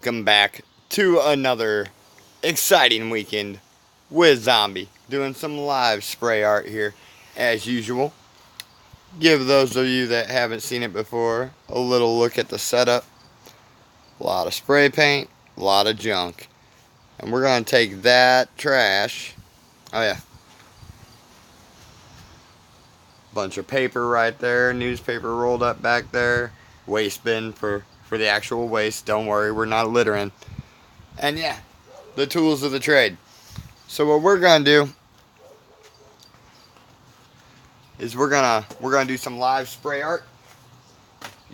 Welcome back to another exciting weekend with Zombie. Doing some live spray art here as usual. Give those of you that haven't seen it before a little look at the setup. A lot of spray paint, a lot of junk. And we're going to take that trash. Oh yeah. Bunch of paper right there, newspaper rolled up back there. Waste bin for the actual waste. Don't worry, we're not littering. And yeah, the tools of the trade. So what we're gonna do is we're gonna do some live spray art.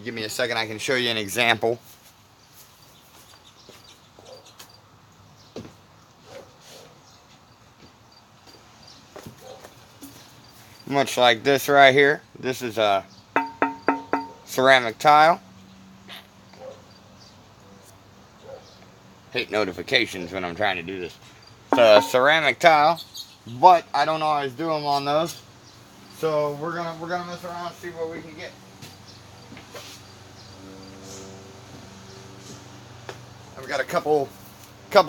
Give me a second, I can show you an example. Much like this right here. This is a ceramic tile. Hate notifications when I'm trying to do this. It's a ceramic tile, but I don't always do them on those. So we're gonna mess around and see what we can get. I've got a couple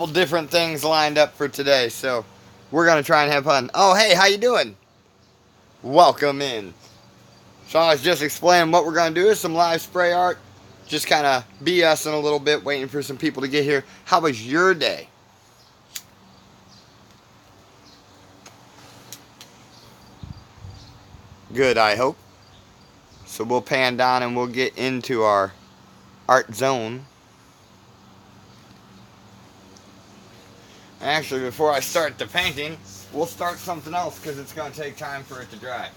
different things lined up for today, so we're gonna try and have fun. Oh hey, how you doing? Welcome in. So I was just explaining what we're gonna do is some live spray art. Just kind of BSing a little bit, waiting for some people to get here. How was your day? Good, I hope. So we'll pan down and we'll get into our art zone. Actually, before I start the painting, we'll start something else because it's going to take time for it to dry.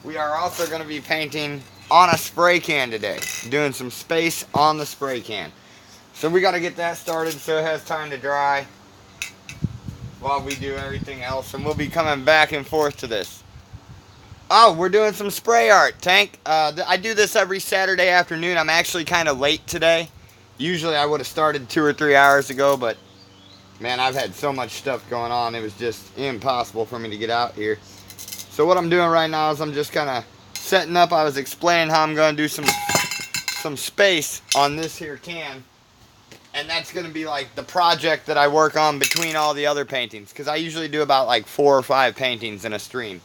We are also going to be painting on a spray can today. Doing some space on the spray can. So we got to get that started so it has time to dry while we do everything else. And we'll be coming back and forth to this. Oh, we're doing some spray art, Tank. I do this every Saturday afternoon. I'm actually kind of late today. Usually I would have started 2 or 3 hours ago, but man, I've had so much stuff going on. It was just impossible for me to get out here. So what I'm doing right now is I'm just kind of setting up. I was explaining how I'm going to do some space on this here can. And that's going to be like the project that I work on between all the other paintings. Because I usually do about like 4 or 5 paintings in a stream.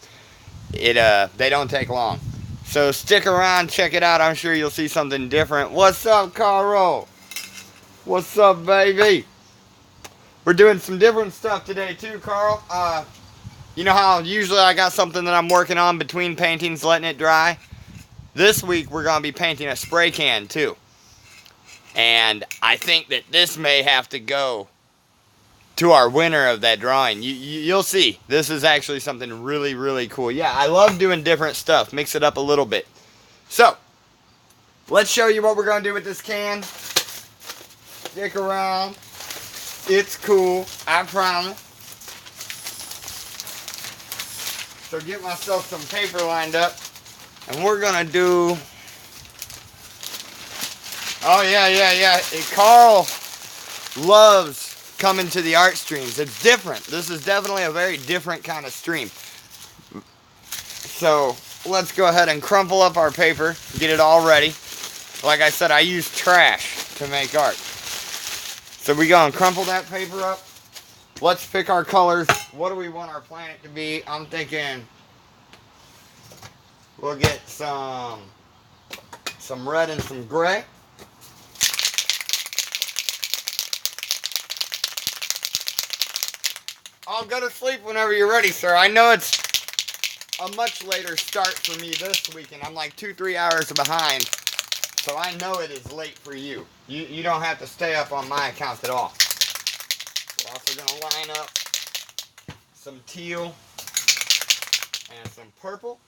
They don't take long. So stick around, check it out. I'm sure you'll see something different. What's up, Carl? What's up, baby? We're doing some different stuff today too, Carl. You know how usually I got something that I'm working on between paintings, letting it dry? This week we're going to be painting a spray can too. And I think that this may have to go to our winner of that drawing. You'll see. This is actually something really, really cool. Yeah, I love doing different stuff. Mix it up a little bit. So, let's show you what we're going to do with this can. Stick around. It's cool. I promise. So get myself some paper lined up. And we're going to do... Oh, yeah. Carl loves coming to the art streams. It's different. This is definitely a very different kind of stream. So let's go ahead and crumple up our paper, get it all ready. Like I said, I use trash to make art. So we go and crumple that paper up. Let's pick our colors. What do we want our planet to be? I'm thinking we'll get some red and some gray. I'll go to sleep whenever you're ready, sir. I know it's a much later start for me this weekend. I'm like 2-3 hours behind. So I know it is late for you. You don't have to stay up on my account at all. We're also going to line up some teal and some purple.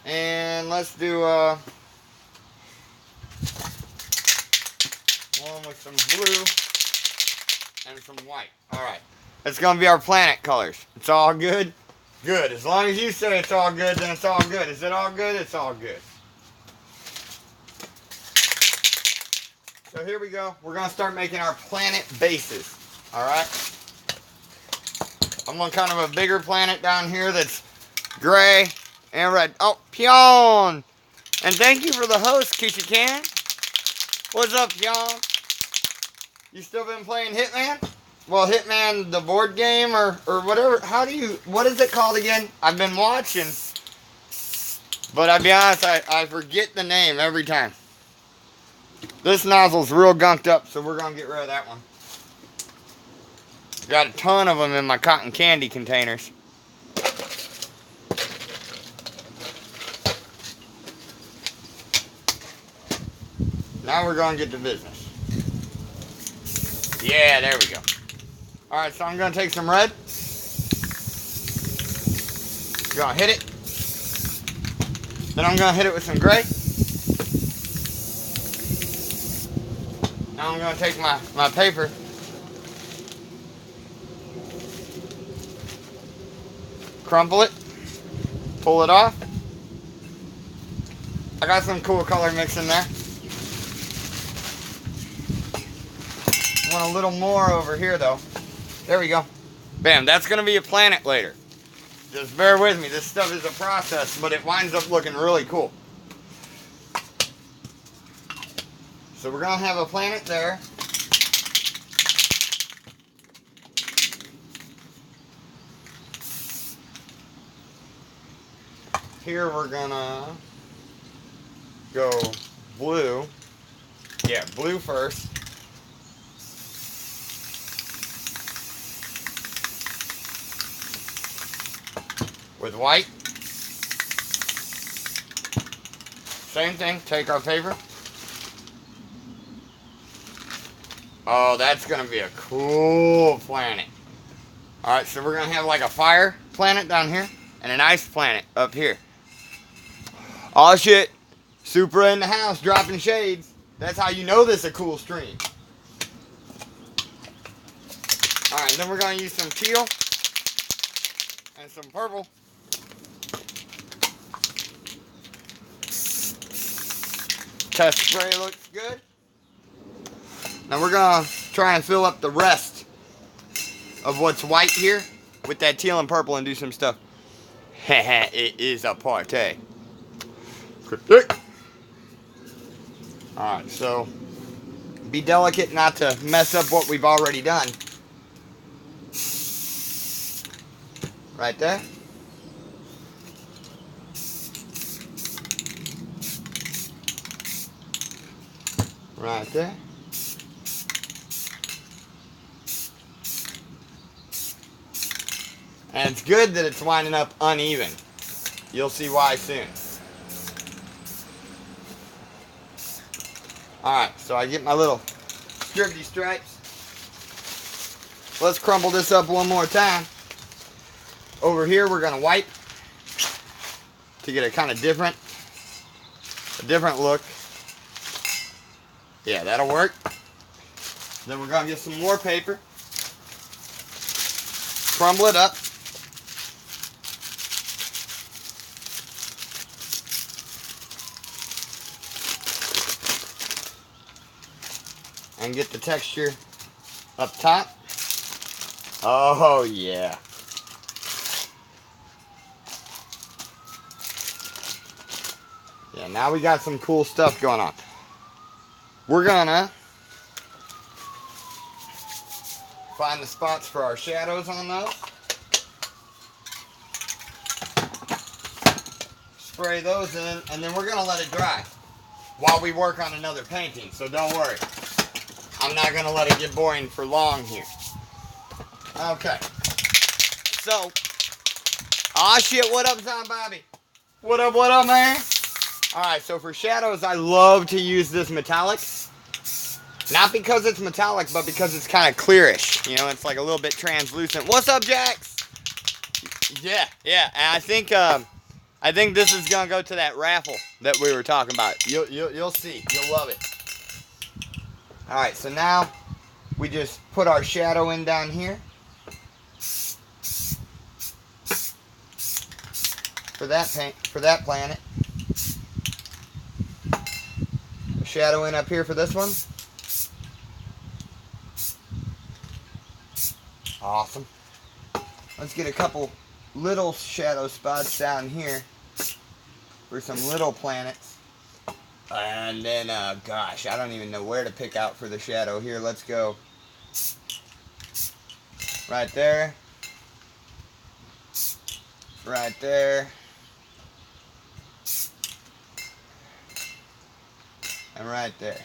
And let's do one with some blue and some white. Alright. It's going to be our planet colors. It's all good? Good. As long as you say it's all good, then it's all good. Is it all good? It's all good. So here we go. We're going to start making our planet bases. Alright? I'm on kind of a bigger planet down here that's gray and red. Oh, Pion! And thank you for the host, Kishikan. What's up, y'all? You still been playing Hitman? Well, Hitman, the board game or whatever. What is it called again? I've been watching, but I'll be honest, I forget the name every time. This nozzle's real gunked up, so we're gonna get rid of that one. Got a ton of them in my cotton candy containers. Now we're gonna get to business. Yeah, there we go. Alright, so I'm gonna take some red. Gonna hit it. Then I'm gonna hit it with some gray. Now I'm gonna take my paper. Crumple it. Pull it off. I got some cool color mix in there. Want a little more over here though. There we go. Bam, that's gonna be a planet later. Just bear with me, this stuff is a process, but it winds up looking really cool. So we're gonna have a planet there. Here we're gonna go blue. Yeah, blue first. With white. Same thing, take our paper. Oh, that's gonna be a cool planet. Alright, so we're gonna have like a fire planet down here and an ice planet up here. Oh shit, Supra in the house dropping shades. That's how you know this is a cool stream. Alright, then we're gonna use some teal and some purple. Test spray looks good. Now we're gonna try and fill up the rest of what's white here with that teal and purple and do some stuff. Haha, it is a party. Alright, so be delicate not to mess up what we've already done. Right there. Right there. And it's good that it's winding up uneven. You'll see why soon. Alright, so I get my little scripty stripes. Let's crumble this up one more time. Over here we're going to wipe to get a kind of different look. Yeah, that'll work. Then we're going to get some more paper. Crumble it up. And get the texture up top. Oh yeah. Yeah, now we got some cool stuff going on. We're gonna find the spots for our shadows on those. Spray those in, and then we're gonna let it dry while we work on another painting, so don't worry. I'm not gonna let it get boring for long here. Okay. So, aw shit, what up, John Bobby? What up, man? Alright, so for shadows, I love to use this metallic. Not because it's metallic, but because it's kind of clearish. You know, it's like a little bit translucent. What's up, Jax? Yeah. And I think this is gonna go to that raffle that we were talking about. You'll see. You'll love it. Alright, so now we just put our shadow in down here. For that planet. A shadow in up here for this one. Awesome. Let's get a couple little shadow spots down here for some little planets. And then, gosh, I don't even know where to pick out for the shadow. Here, let's go. Right there. Right there. And right there.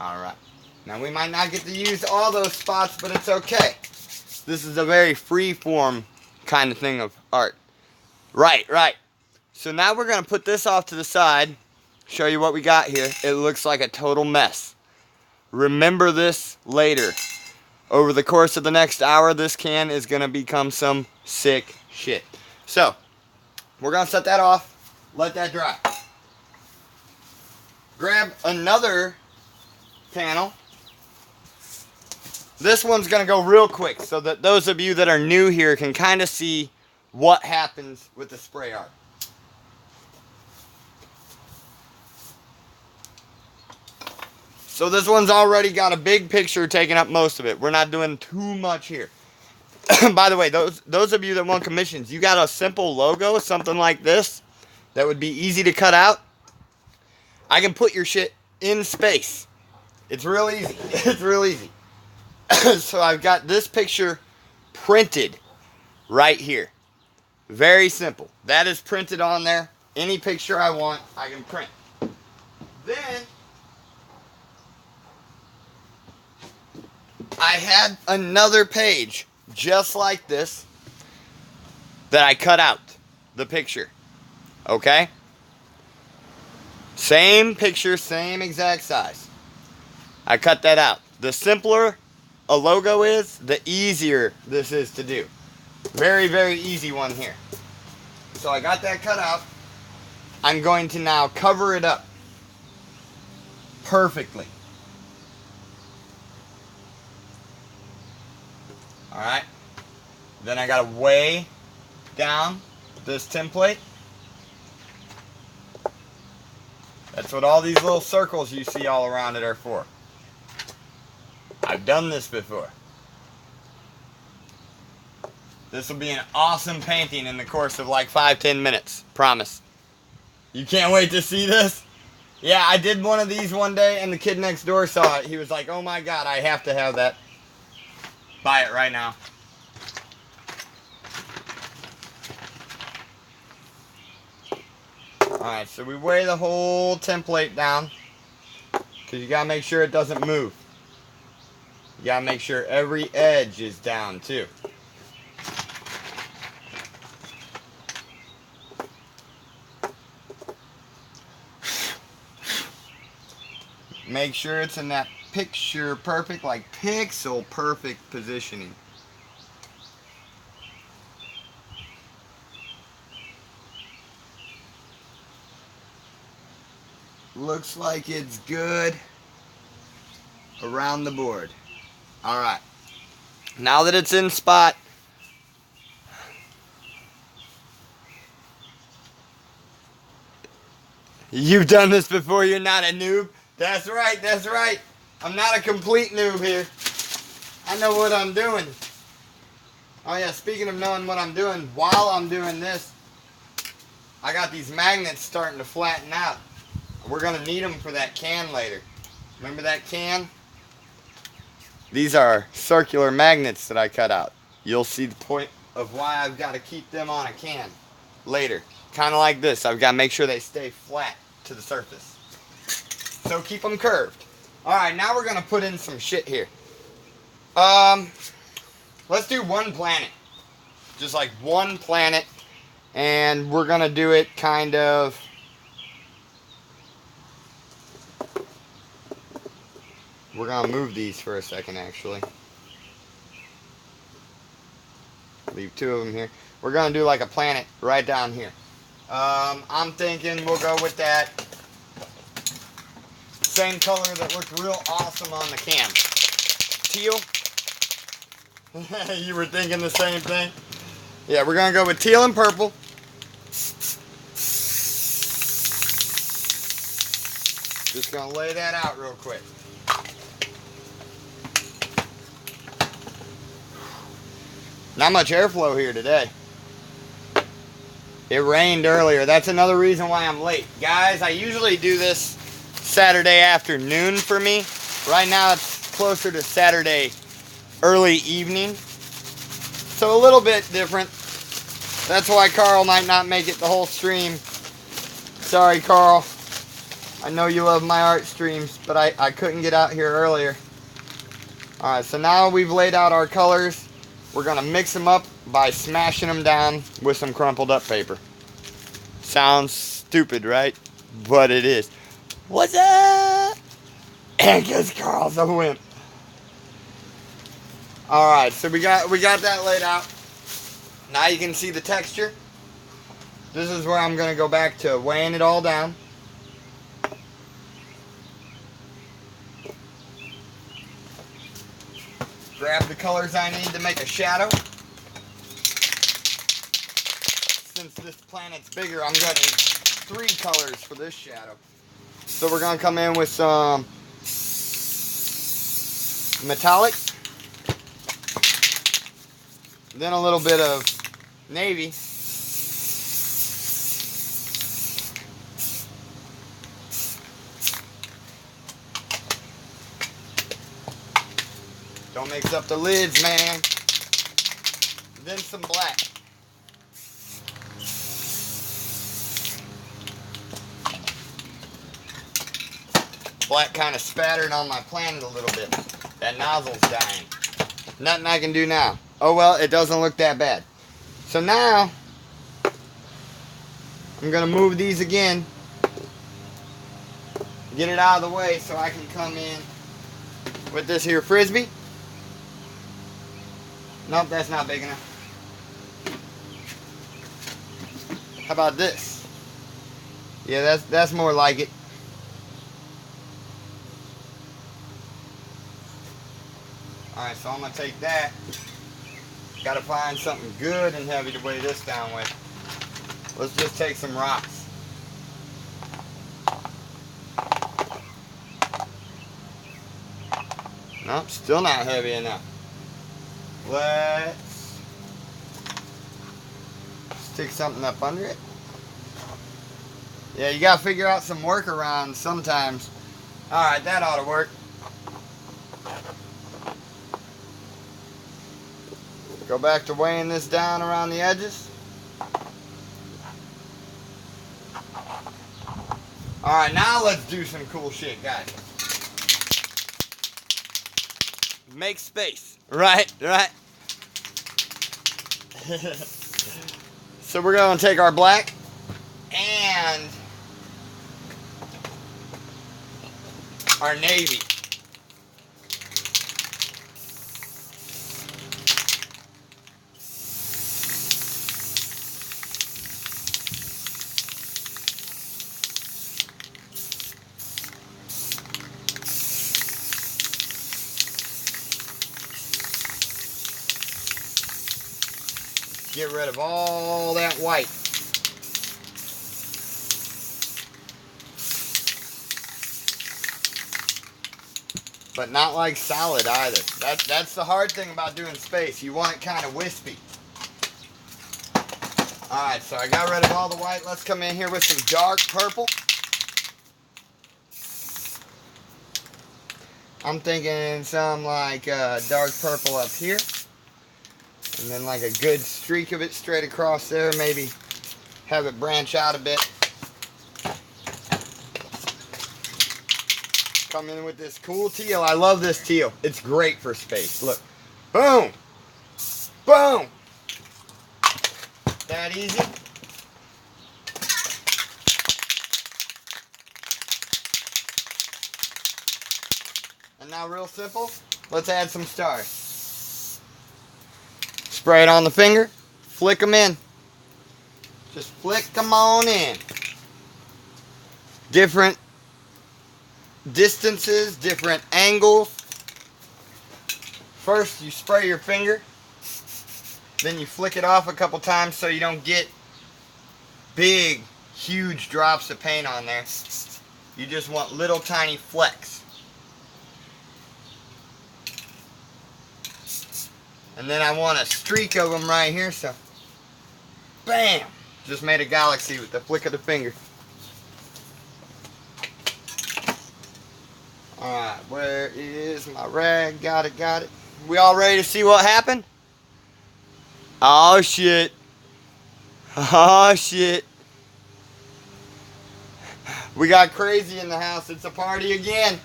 Alright. Now we might not get to use all those spots, but it's okay. This is a very free form kind of thing of art. Right. So now we're going to put this off to the side. Show you what we got here. It looks like a total mess. Remember this later. Over the course of the next hour, this can is going to become some sick shit. So, we're going to set that off. Let that dry. Grab another panel. This one's going to go real quick so that those of you that are new here can kind of see what happens with the spray art. So this one's already got a big picture taking up most of it. We're not doing too much here. By the way, those of you that want commissions, you got a simple logo, something like this, that would be easy to cut out. I can put your shit in space. It's real easy. It's real easy. So I've got this picture printed right here. Very simple. That is printed on there. Any picture I want, I can print. Then I had another page just like this that I cut out the picture. Okay? Same picture, same exact size. I cut that out. The simpler a logo is, the easier this is to do. Very, very easy one here. So I got that cut out. I'm going to now cover it up perfectly. Alright. Then I gotta weigh down this template. That's what all these little circles you see all around it are for. I've done this before. This will be an awesome painting in the course of like 5-10 minutes. Promise. You can't wait to see this? Yeah, I did one of these one day and the kid next door saw it. He was like, oh my god, I have to have that. Buy it right now. Alright, so we weigh the whole template down. Because you gotta make sure it doesn't move. You gotta make sure every edge is down too. Make sure it's in that picture perfect, like pixel perfect positioning. Looks like it's good around the board. Alright. Now that it's in spot, you've done this before, you're not a noob. That's right, that's right. I'm not a complete noob here. I know what I'm doing. Oh yeah, speaking of knowing what I'm doing, while I'm doing this, I got these magnets starting to flatten out. We're going to need them for that can later. Remember that can? These are circular magnets that I cut out. You'll see the point of why I've got to keep them on a can later. Kind of like this. I've got to make sure they stay flat to the surface. So keep them curved. Alright, now we're going to put in some shit here. Let's do one planet. Just like one planet. And we're going to do it kind of... We're going to move these for a second, actually. Leave two of them here. We're going to do like a planet right down here. I'm thinking we'll go with that same color that looked real awesome on the can. Teal. You were thinking the same thing? Yeah, we're going to go with teal and purple. Just going to lay that out real quick. Not much airflow here today. It rained earlier. That's another reason why I'm late. Guys, I usually do this Saturday afternoon for me. Right now it's closer to Saturday early evening. So a little bit different. That's why Carl might not make it the whole stream. Sorry, Carl. I know you love my art streams, but I couldn't get out here earlier. Alright, so now we've laid out our colors. We're going to mix them up by smashing them down with some crumpled up paper. Sounds stupid, right? But it is. What's up? Because Carl's a wimp. Alright, so we got that laid out. Now you can see the texture. This is where I'm going to go back to weighing it all down. Grab the colors I need to make a shadow. Since this planet's bigger, I'm getting 3 colors for this shadow. So we're going to come in with some metallic. Then a little bit of navy. Don't mix up the lids, man. Then some black. Black kind of spattered on my planet a little bit. That nozzle's dying. Nothing I can do now. Oh well, it doesn't look that bad. So now, I'm going to move these again. Get it out of the way so I can come in with this here Frisbee. Nope, that's not big enough. How about this? Yeah, that's more like it. Alright, so I'm going to take that. Got to find something good and heavy to weigh this down with. Let's just take some rocks. Nope, still not heavy enough. Let's stick something up under it. Yeah, you got to figure out some workarounds sometimes. Alright, that ought to work. Go back to weighing this down around the edges. Alright, now let's do some cool shit, guys. Make space. Right. So we're going to take our black and our navy. Get rid of all that white. But not like solid either. That's the hard thing about doing space. You want it kind of wispy. Alright, so I got rid of all the white. Let's come in here with some dark purple. I'm thinking some like dark purple up here. And then like a good streak of it straight across there. Maybe have it branch out a bit. Come in with this cool teal. I love this teal. It's great for space. Look. Boom. Boom. That easy. And now real simple. Let's add some stars. Spray it on the finger, flick them in. Just flick them on in. Different distances, different angles. First you spray your finger, then you flick it off a couple times so you don't get big, huge drops of paint on there. You just want little tiny flecks. And then I want a streak of them right here, so bam. Just made a galaxy with the flick of the finger. Alright, where is my rag? Got it, got it. We all ready to see what happened? Oh shit. Oh shit. We got crazy in the house. It's a party again.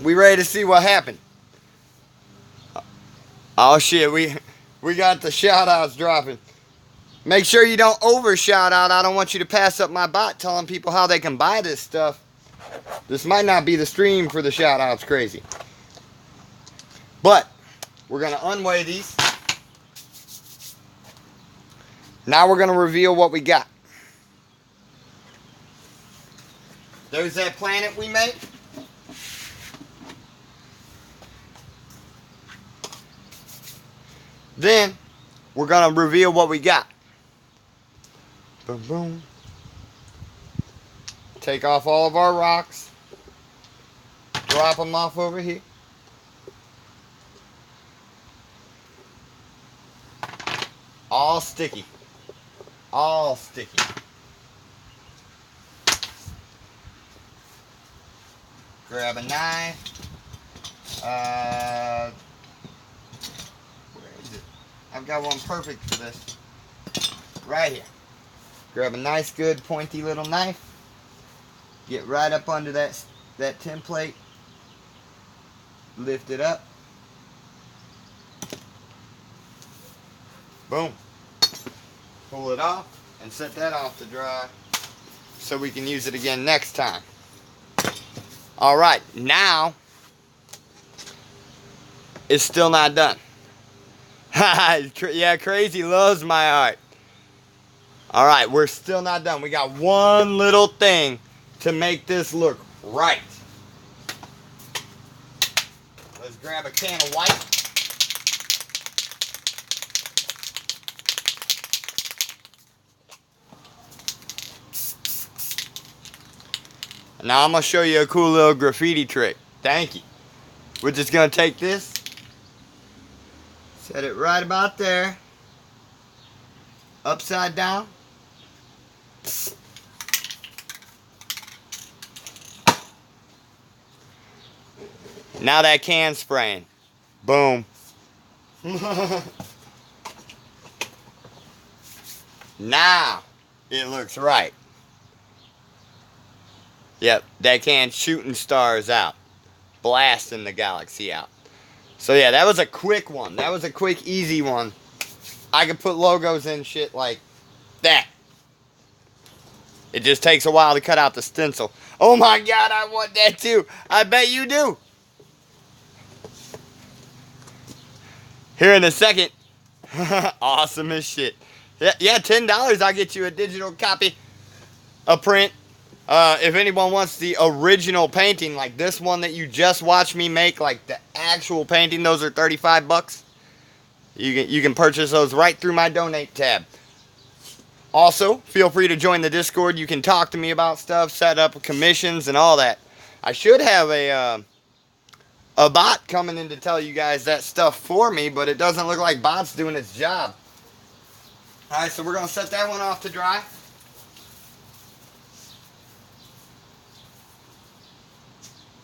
We ready to see what happened? Oh shit, we got the shout outs dropping. Make sure you don't over shout out. I don't want you to pass up my bot telling people how they can buy this stuff. This might not be the stream for the shout outs crazy. But we're gonna unweigh these. Now we're gonna reveal what we got. There's that planet we made. Then we're gonna reveal what we got. Boom, boom. Take off all of our rocks. Drop them off over here. All sticky. All sticky. Grab a knife. Where is it? I've got one perfect for this. Right here. Grab a nice, good, pointy little knife. Get right up under that template. Lift it up. Boom. Pull it off and set that off to dry so we can use it again next time. Alright, now it's still not done. Yeah, crazy loves my art. Alright, we're still not done. We got one little thing to make this look right. Let's grab a can of white. Now I'm going to show you a cool little graffiti trick. Thank you. We're just going to take this, set it right about there, upside down. Now that can's spraying. Boom. Now it looks right. Yep, that can's shooting stars out. Blasting the galaxy out. So yeah, that was a quick one. That was a quick, easy one. I could put logos in shit like that. It just takes a while to cut out the stencil. Oh my god, I want that too. I bet you do. Here in a second. Awesome as shit. Yeah, $10, I'll get you a digital copy, a print. If anyone wants the original painting, like this one that you just watched me make, like the actual painting, those are 35 bucks. You can purchase those right through my donate tab. Also, feel free to join the Discord. You can talk to me about stuff, set up commissions and all that. I should have a bot coming in to tell you guys that stuff for me, but it doesn't look like bot's doing its job. Alright, so we're going to set that one off to dry.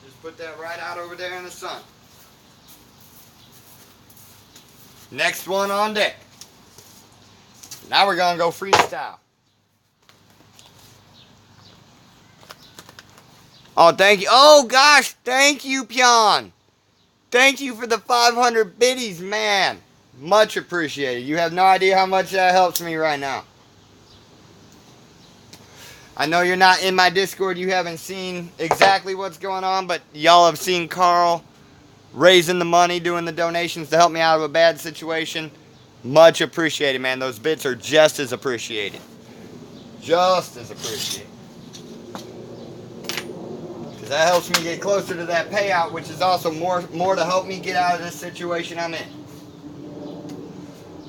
Just put that right out over there in the sun. Next one on deck. Now we're going to go freestyle. Oh, thank you. Oh, gosh. Thank you, Pion. Thank you for the 500 biddies, man. Much appreciated. You have no idea how much that helps me right now. I know you're not in my Discord. You haven't seen exactly what's going on, but y'all have seen Carl raising the money, doing the donations to help me out of a bad situation. Much appreciated, man. Those bits are just as appreciated. Just as appreciated. Because that helps me get closer to that payout, which is also more to help me get out of this situation I'm in.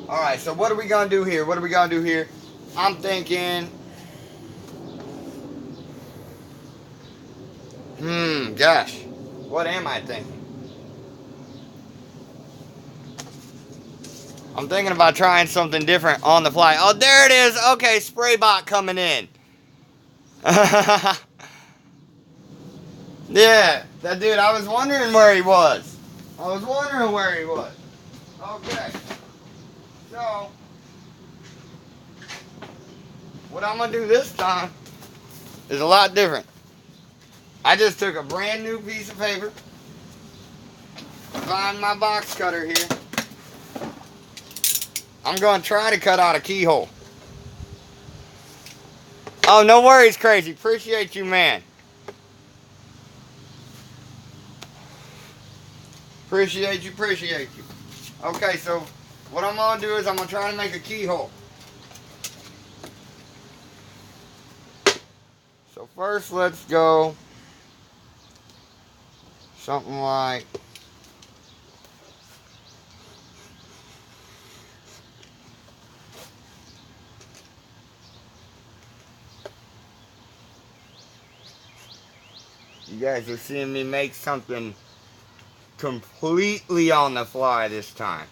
Alright, so what are we going to do here? What are we going to do here? I'm thinking... gosh. What am I thinking? I'm thinking about trying something different on the fly. Oh, there it is. Okay, spray bot coming in. Yeah, that dude, I was wondering where he was. Okay. So, what I'm going to do this time is a lot different. I just took a brand new piece of paper, find my box cutter here. I'm going to try to cut out a keyhole. Oh, no worries, Crazy. Appreciate you, man. Appreciate you. Okay, so what I'm going to do is I'm going to try to make a keyhole. So first, let's go something like you guys are seeing me make something completely on the fly this time.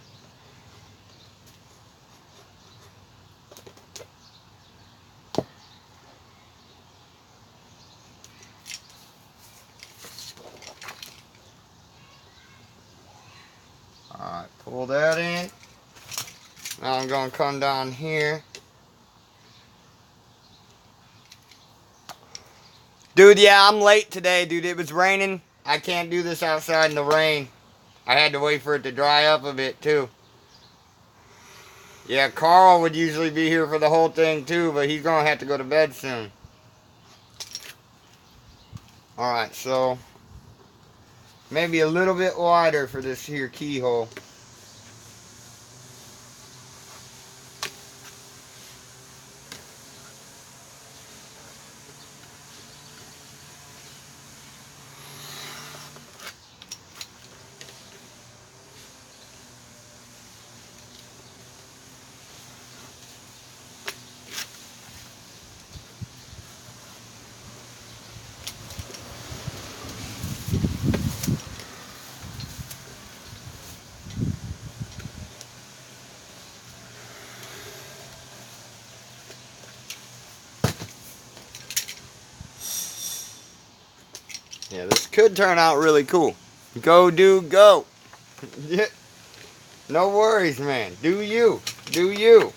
Alright, pull that in. Now I'm going to come down here. Dude, yeah, I'm late today, dude. It was raining. I can't do this outside in the rain. I had to wait for it to dry up a bit, too. Yeah, Carl would usually be here for the whole thing, too, but he's going to have to go to bed soon. Alright, so maybe a little bit wider for this here keyhole. Yeah, this could turn out really cool. Go, dude, go. Yeah. No worries, man. Do you. Do you.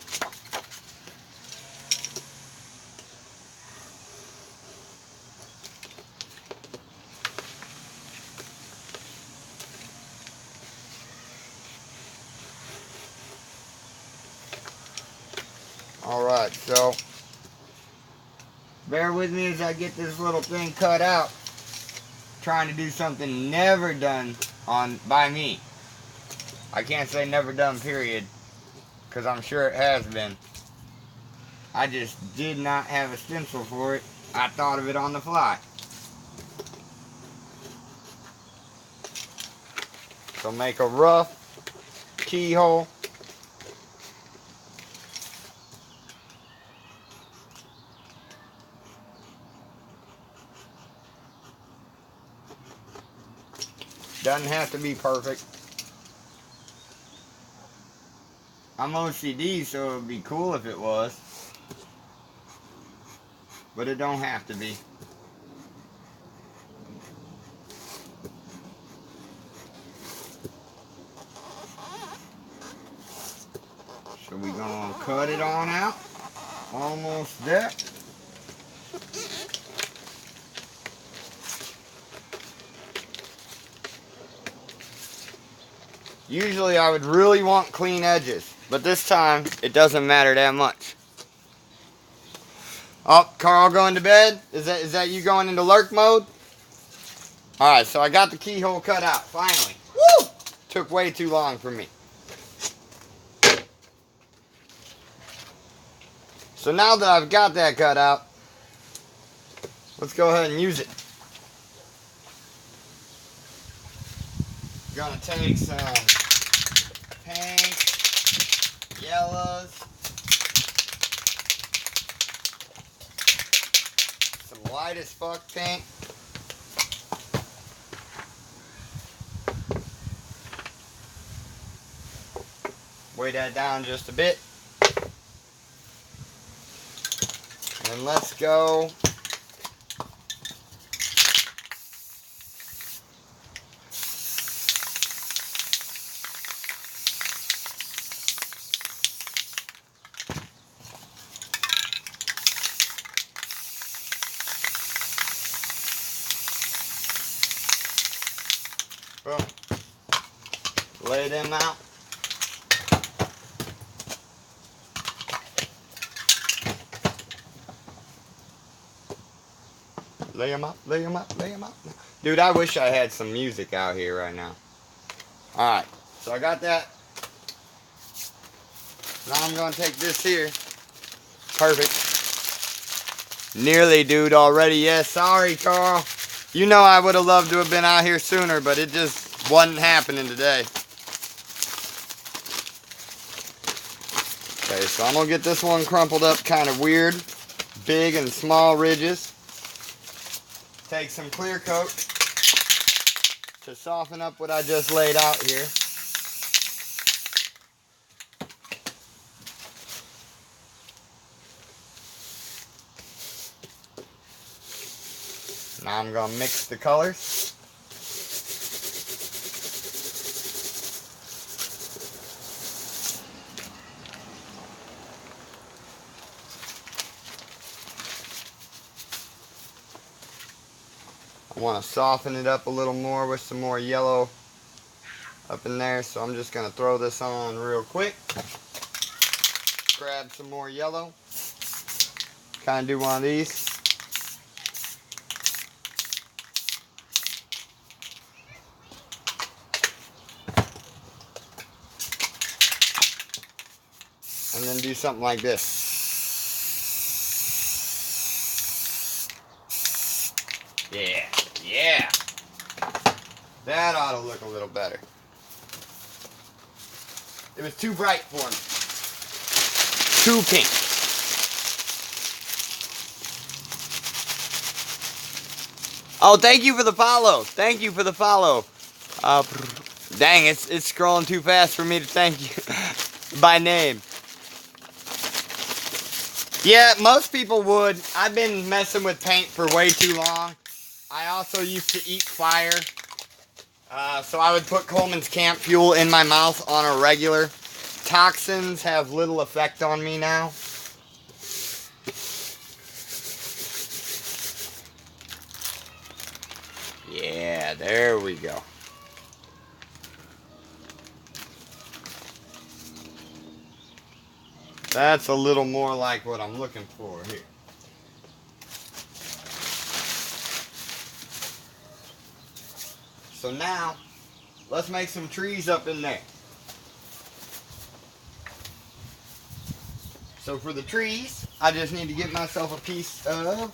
Alright, so bear with me as I get this little thing cut out. Trying to do something never done by me. I can't say never done, period, because I'm sure it has been. I just did not have a stencil for it. I thought of it on the fly. So make a rough keyhole. Doesn't have to be perfect. I'm OCD, so it would be cool if it was. But it don't have to be. So we're gonna cut it on out. Almost there. Usually I would really want clean edges, but this time it doesn't matter that much. Oh, Carl going to bed? Is that you going into lurk mode? Alright, so I got the keyhole cut out, finally. Woo! Took way too long for me. So now that I've got that cut out, let's go ahead and use it. Gonna take some pink, yellows, some light as fuck pink, Weigh that down just a bit. And let's go. Boom. Lay them out. Lay them up, lay them up, lay them up. Dude, I wish I had some music out here right now. Alright, so I got that. Now I'm going to take this here. Perfect. Nearly, dude, already. Yeah, sorry, Carl. You know I would have loved to have been out here sooner, but it just wasn't happening today. Okay, so I'm going to get this one crumpled up kind of weird. Big and small ridges. Take some clear coat to soften up what I just laid out here. Now I'm going to mix the colors. I want to soften it up a little more with some more yellow up in there, so I'm just going to throw this on real quick. Grab some more yellow. Kind of do one of these. And then do something like this. Yeah, yeah. That ought to look a little better. It was too bright for me. Too pink. Oh, thank you for the follow. Thank you for the follow. Dang, it's scrolling too fast for me to thank you by name. Yeah, most people would. I've been messing with paint for way too long. I also used to eat fire. So I would put Coleman's Camp Fuel in my mouth on a regular. Toxins have little effect on me now. Yeah, there we go. That's a little more like what I'm looking for here. So now, let's make some trees up in there. So for the trees, I just need to get myself a piece of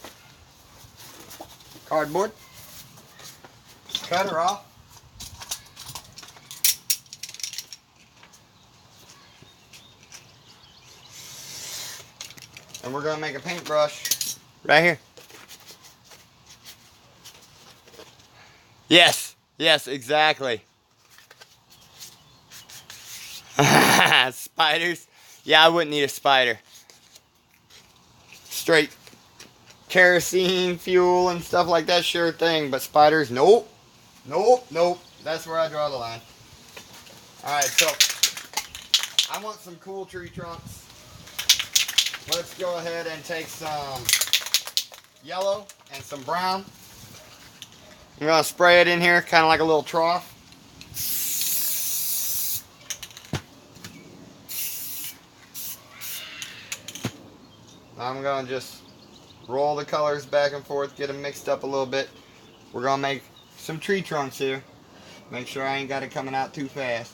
cardboard. Cut her off. And we're going to make a paintbrush right here. Yes, yes, exactly. Spiders? Yeah, I wouldn't need a spider. Straight kerosene, fuel, and stuff like that, sure thing. But spiders, nope. Nope, nope. That's where I draw the line. Alright, so I want some cool tree trunks. Let's go ahead and take some yellow and some brown. I'm going to spray it in here, kind of like a little trough. I'm going to just roll the colors back and forth, get them mixed up a little bit. We're going to make some tree trunks here. Make sure I ain't got it coming out too fast.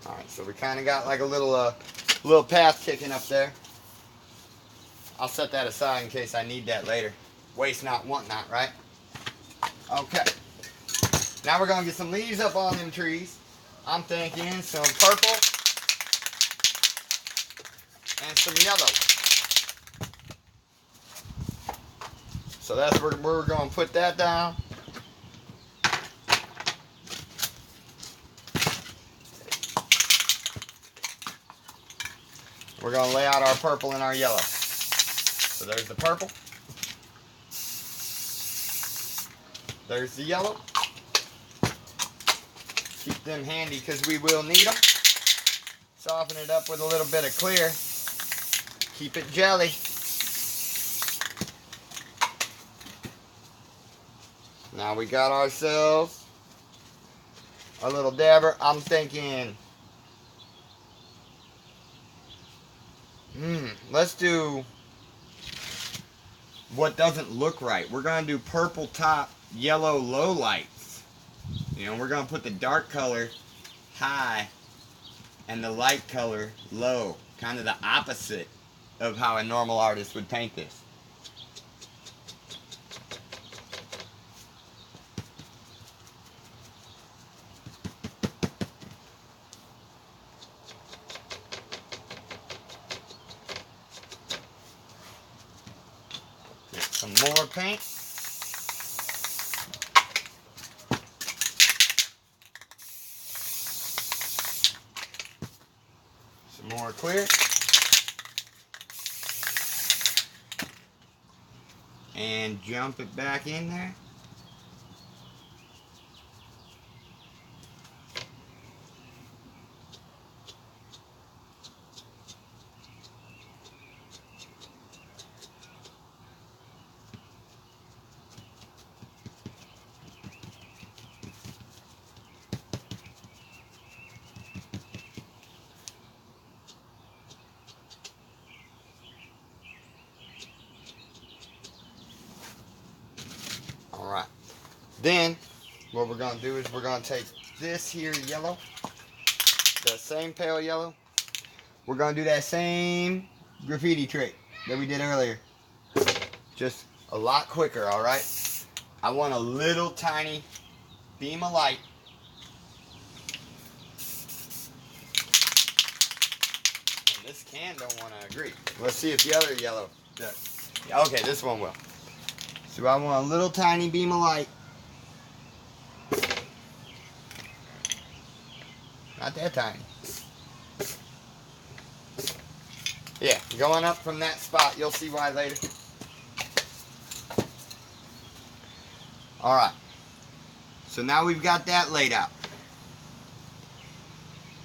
Alright, so we kind of got like a little path kicking up there. I'll set that aside in case I need that later. Waste not, want not, right? Okay. Now we're going to get some leaves up on them trees. I'm thinking some purple and some yellow. So that's where we're going to put that down. We're going to lay out our purple and our yellow. So there's the purple. There's the yellow. Keep them handy because we will need them. Soften it up with a little bit of clear. Keep it jelly. Now we got ourselves a little dabber. I'm thinking, let's do what doesn't look right. We're going to do purple top, yellow low lights. You know, we're going to put the dark color high and the light color low. Kind of the opposite of how a normal artist would paint this. Get some more paint. Some more clear. And jump it back in there. Alright, then what we're going to do is we're going to take this here yellow, the same pale yellow. We're going to do that same graffiti trick that we did earlier, just a lot quicker, alright? I want a little tiny beam of light. And this can don't want to agree. Let's see if the other yellow does. Okay, this one will. So I want a little tiny beam of light. Not that tiny. Yeah, going up from that spot. You'll see why later. Alright. So now we've got that laid out.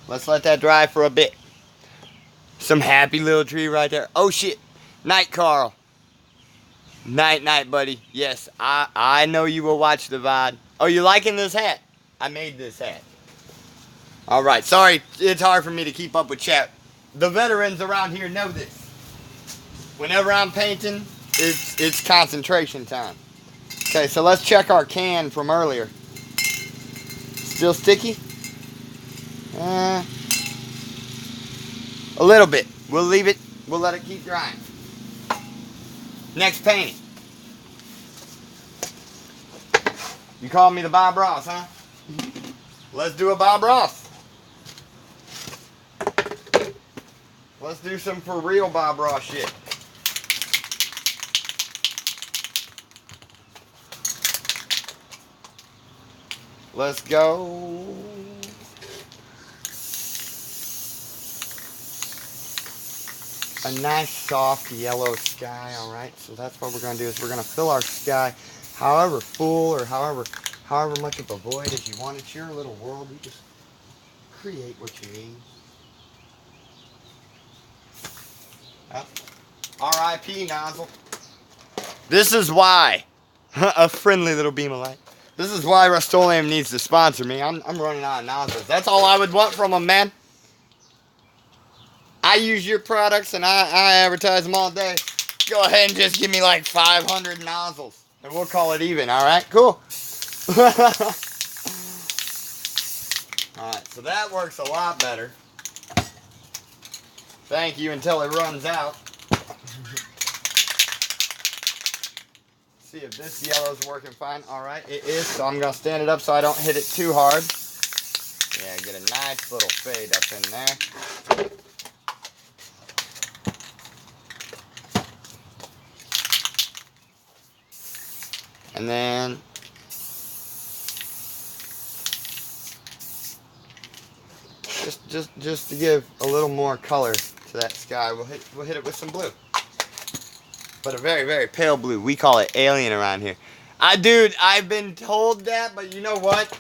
Let's let that dry for a bit. Some happy little tree right there. Oh shit. Night, Carl. Night, night, buddy. Yes, I know you will watch the VOD. Oh, you liking this hat? I made this hat. Alright, sorry, it's hard for me to keep up with chat. The veterans around here know this. Whenever I'm painting, it's concentration time. Okay, so let's check our can from earlier. Still sticky? A little bit. We'll leave it, we'll let it keep drying. Next painting. You call me the Bob Ross, huh? Let's do a Bob Ross. Let's do some for real Bob Ross shit. Let's go. A nice soft yellow sky, alright? So that's what we're going to do is we're going to fill our sky however full or however much of a void as you want. It's your little world. You just create what you need. Yep. R.I.P. nozzle. This is why. A friendly little beam of light. This is why Rust-Oleum needs to sponsor me. I'm running out of nozzles. That's all I would want from them, man. I use your products and I advertise them all day. Go ahead and just give me like 500 nozzles. And we'll call it even, alright? Cool. Alright, so that works a lot better. Thank you until it runs out. see if this yellow's working fine. All right, it is. So I'm gonna stand it up so I don't hit it too hard. Yeah, get a nice little fade up in there. And then just to give a little more color to that sky, we'll hit it with some blue. But a very, very pale blue. We call it alien around here. Dude, I've been told that, but you know what?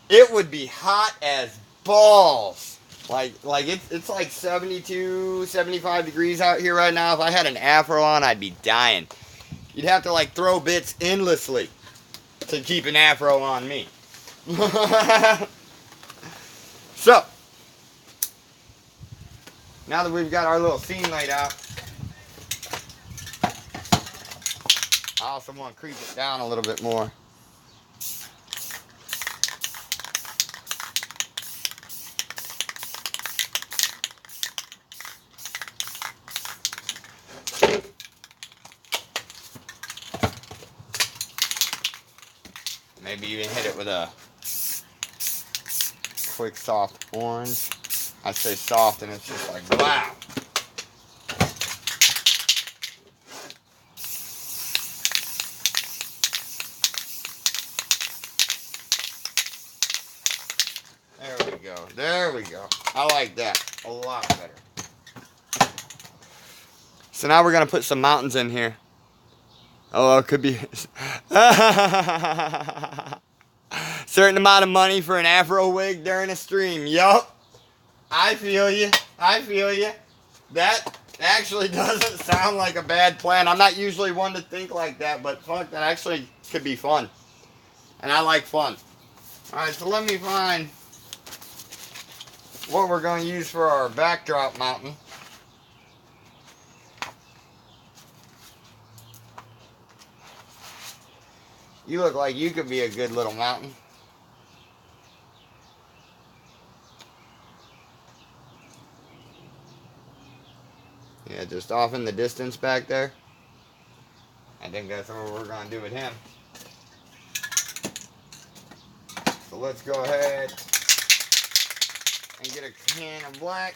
It would be hot as balls. Like it's like 72, 75 degrees out here right now. If I had an afro on, I'd be dying. You'd have to like throw bits endlessly to keep an afro on me. So, now that we've got our little scene laid out, I also want to creep it down a little bit more. Maybe even hit it with a quick soft orange. I say soft and it's just like, wow. There we go. There we go. I like that a lot better. So now we're going to put some mountains in here. Oh, it could be certain amount of money for an afro wig during a stream. Yup. I feel you. I feel you. That actually doesn't sound like a bad plan. I'm not usually one to think like that, but fuck, that actually could be fun. And I like fun. Alright, so let me find what we're going to use for our backdrop mountain. You look like you could be a good little mountain. Yeah, just off in the distance back there. I think that's what we're going to do with him. So let's go ahead and get a can of black.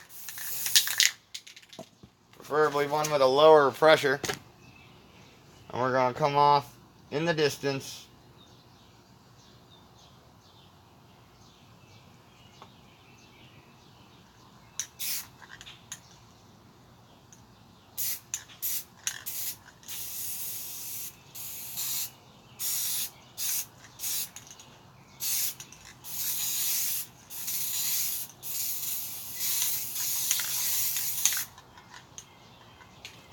Preferably one with a lower pressure. And we're going to come off in the distance.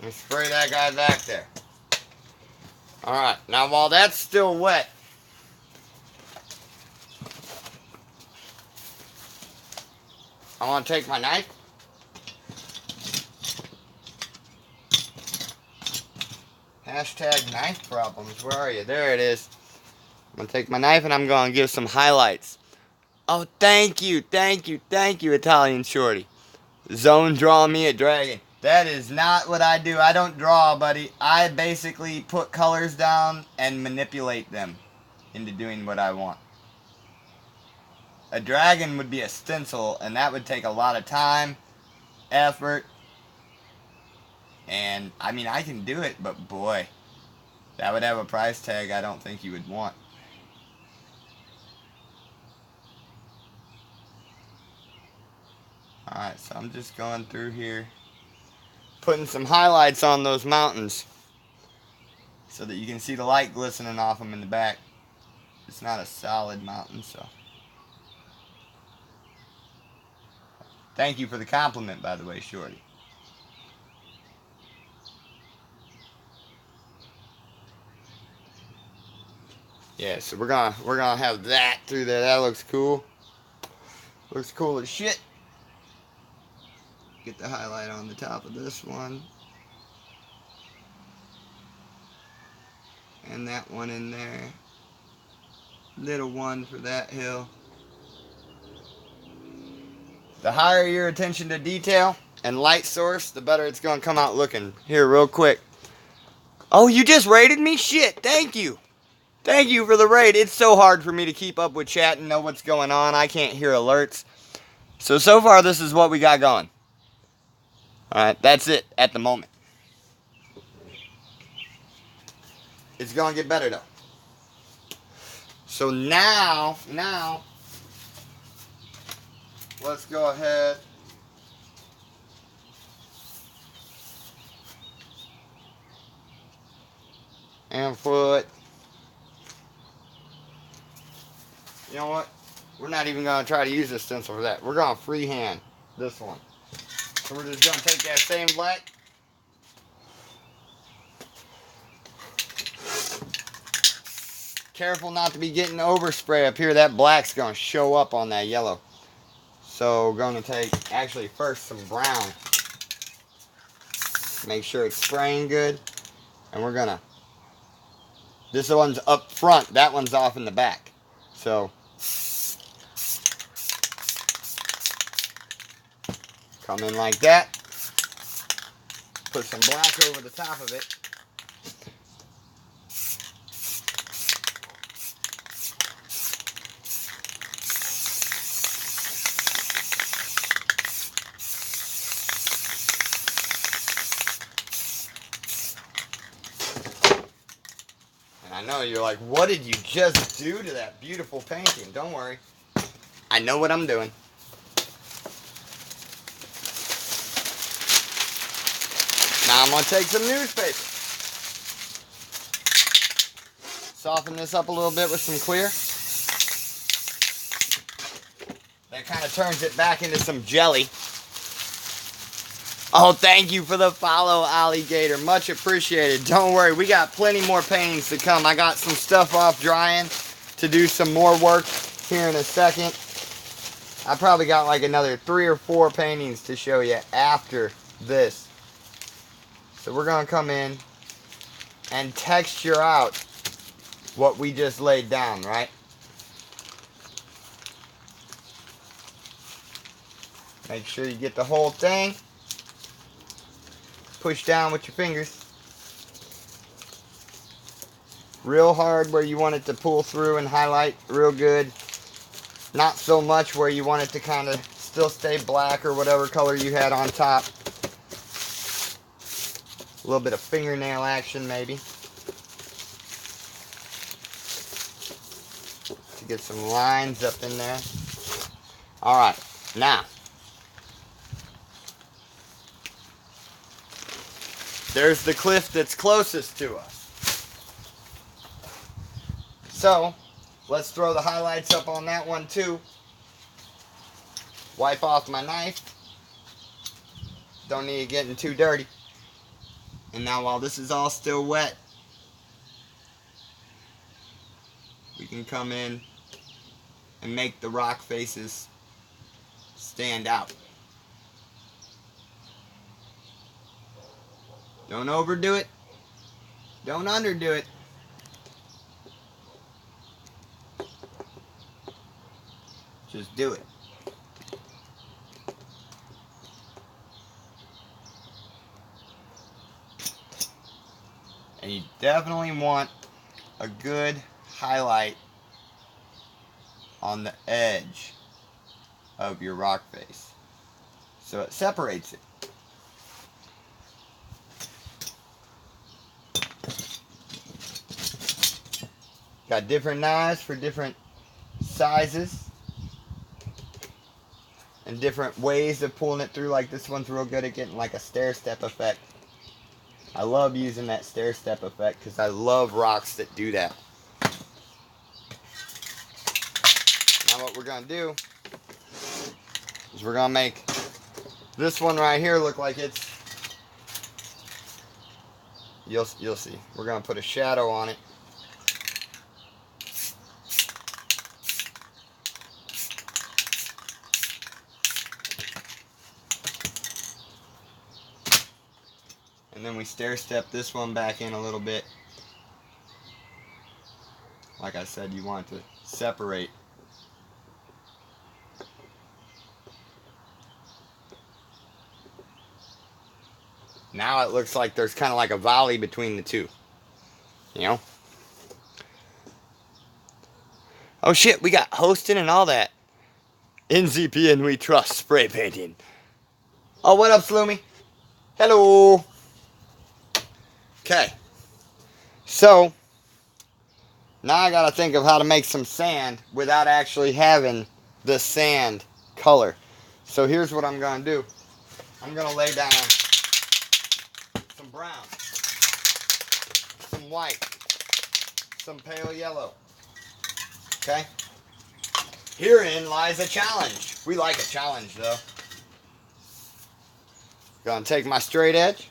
And spray that guy back there. Alright, now while that's still wet, I want to take my knife. Hashtag knife problems. Where are you? There it is. I'm going to take my knife and I'm going to give some highlights. Oh, thank you, Italian Shorty. Zone draw me a dragon. That is not what I do. I don't draw, buddy. I basically put colors down and manipulate them into doing what I want. A dragon would be a stencil, and that would take a lot of time, effort, and, I mean, I can do it, but boy, that would have a price tag I don't think you would want. Alright, so I'm just going through here, putting some highlights on those mountains so that you can see the light glistening off them in the back. It's not a solid mountain, so. Thank you for the compliment, by the way, Shorty. Yeah, so we're gonna have that through there. That looks cool. Looks cool as shit. Get the highlight on the top of this one. And that one in there. Little one for that hill. The higher your attention to detail and light source, the better it's going to come out looking. Here, real quick. Oh, you just rated me? Shit, thank you. Thank you for the raid. It's so hard for me to keep up with chat and know what's going on. I can't hear alerts. So far, this is what we got going. Alright, that's it at the moment. It's going to get better, though. So now, let's go ahead and put, you know what? We're not even going to try to use this stencil for that. We're going to freehand this one. So we're just going to take that same black. Careful not to be getting overspray up here. That black's going to show up on that yellow. So we're going to take, actually first, some brown. Make sure it's spraying good. And we're going to, this one's up front. That one's off in the back. So come in like that. Put some black over the top of it. And I know you're like, what did you just do to that beautiful painting? Don't worry. I know what I'm doing. Now I'm going to take some newspaper. Soften this up a little bit with some clear. That kind of turns it back into some jelly. Oh, thank you for the follow, Alligator. Much appreciated. Don't worry, we got plenty more paintings to come. I got some stuff off drying to do some more work here in a second. I probably got like another 3 or 4 paintings to show you after this. So we're going to come in and texture out what we just laid down, right? Make sure you get the whole thing. Push down with your fingers. Real hard where you want it to pull through and highlight real good. Not so much where you want it to kind of still stay black or whatever color you had on top. A little bit of fingernail action maybe. To get some lines up in there. Alright, now. There's the cliff that's closest to us. So, let's throw the highlights up on that one too. Wipe off my knife. Don't need it getting too dirty. And now while this is all still wet, we can come in and make the rock faces stand out. Don't overdo it. Don't underdo it. Just do it. And you definitely want a good highlight on the edge of your rock face, so it separates it. Got different knives for different sizes and different ways of pulling it through. Like this one's real good at getting like a stair step effect. I love using that stair step effect because I love rocks that do that. Now what we're going to do is we're going to make this one right here look like it's, you'll see. We're going to put a shadow on it. And then we stair step this one back in a little bit. Like I said, you want it to separate. Now it looks like there's kind of like a valley between the two. You know? Oh shit, we got hosting and all that. In ZPN we trust spray painting. Oh, what up, Sloomy? Hello. Okay. So, now I gotta think of how to make some sand without actually having the sand color. So here's what I'm gonna do. I'm gonna lay down some brown, some white, some pale yellow. Okay? Herein lies a challenge. We like a challenge though. Gonna take my straight edge.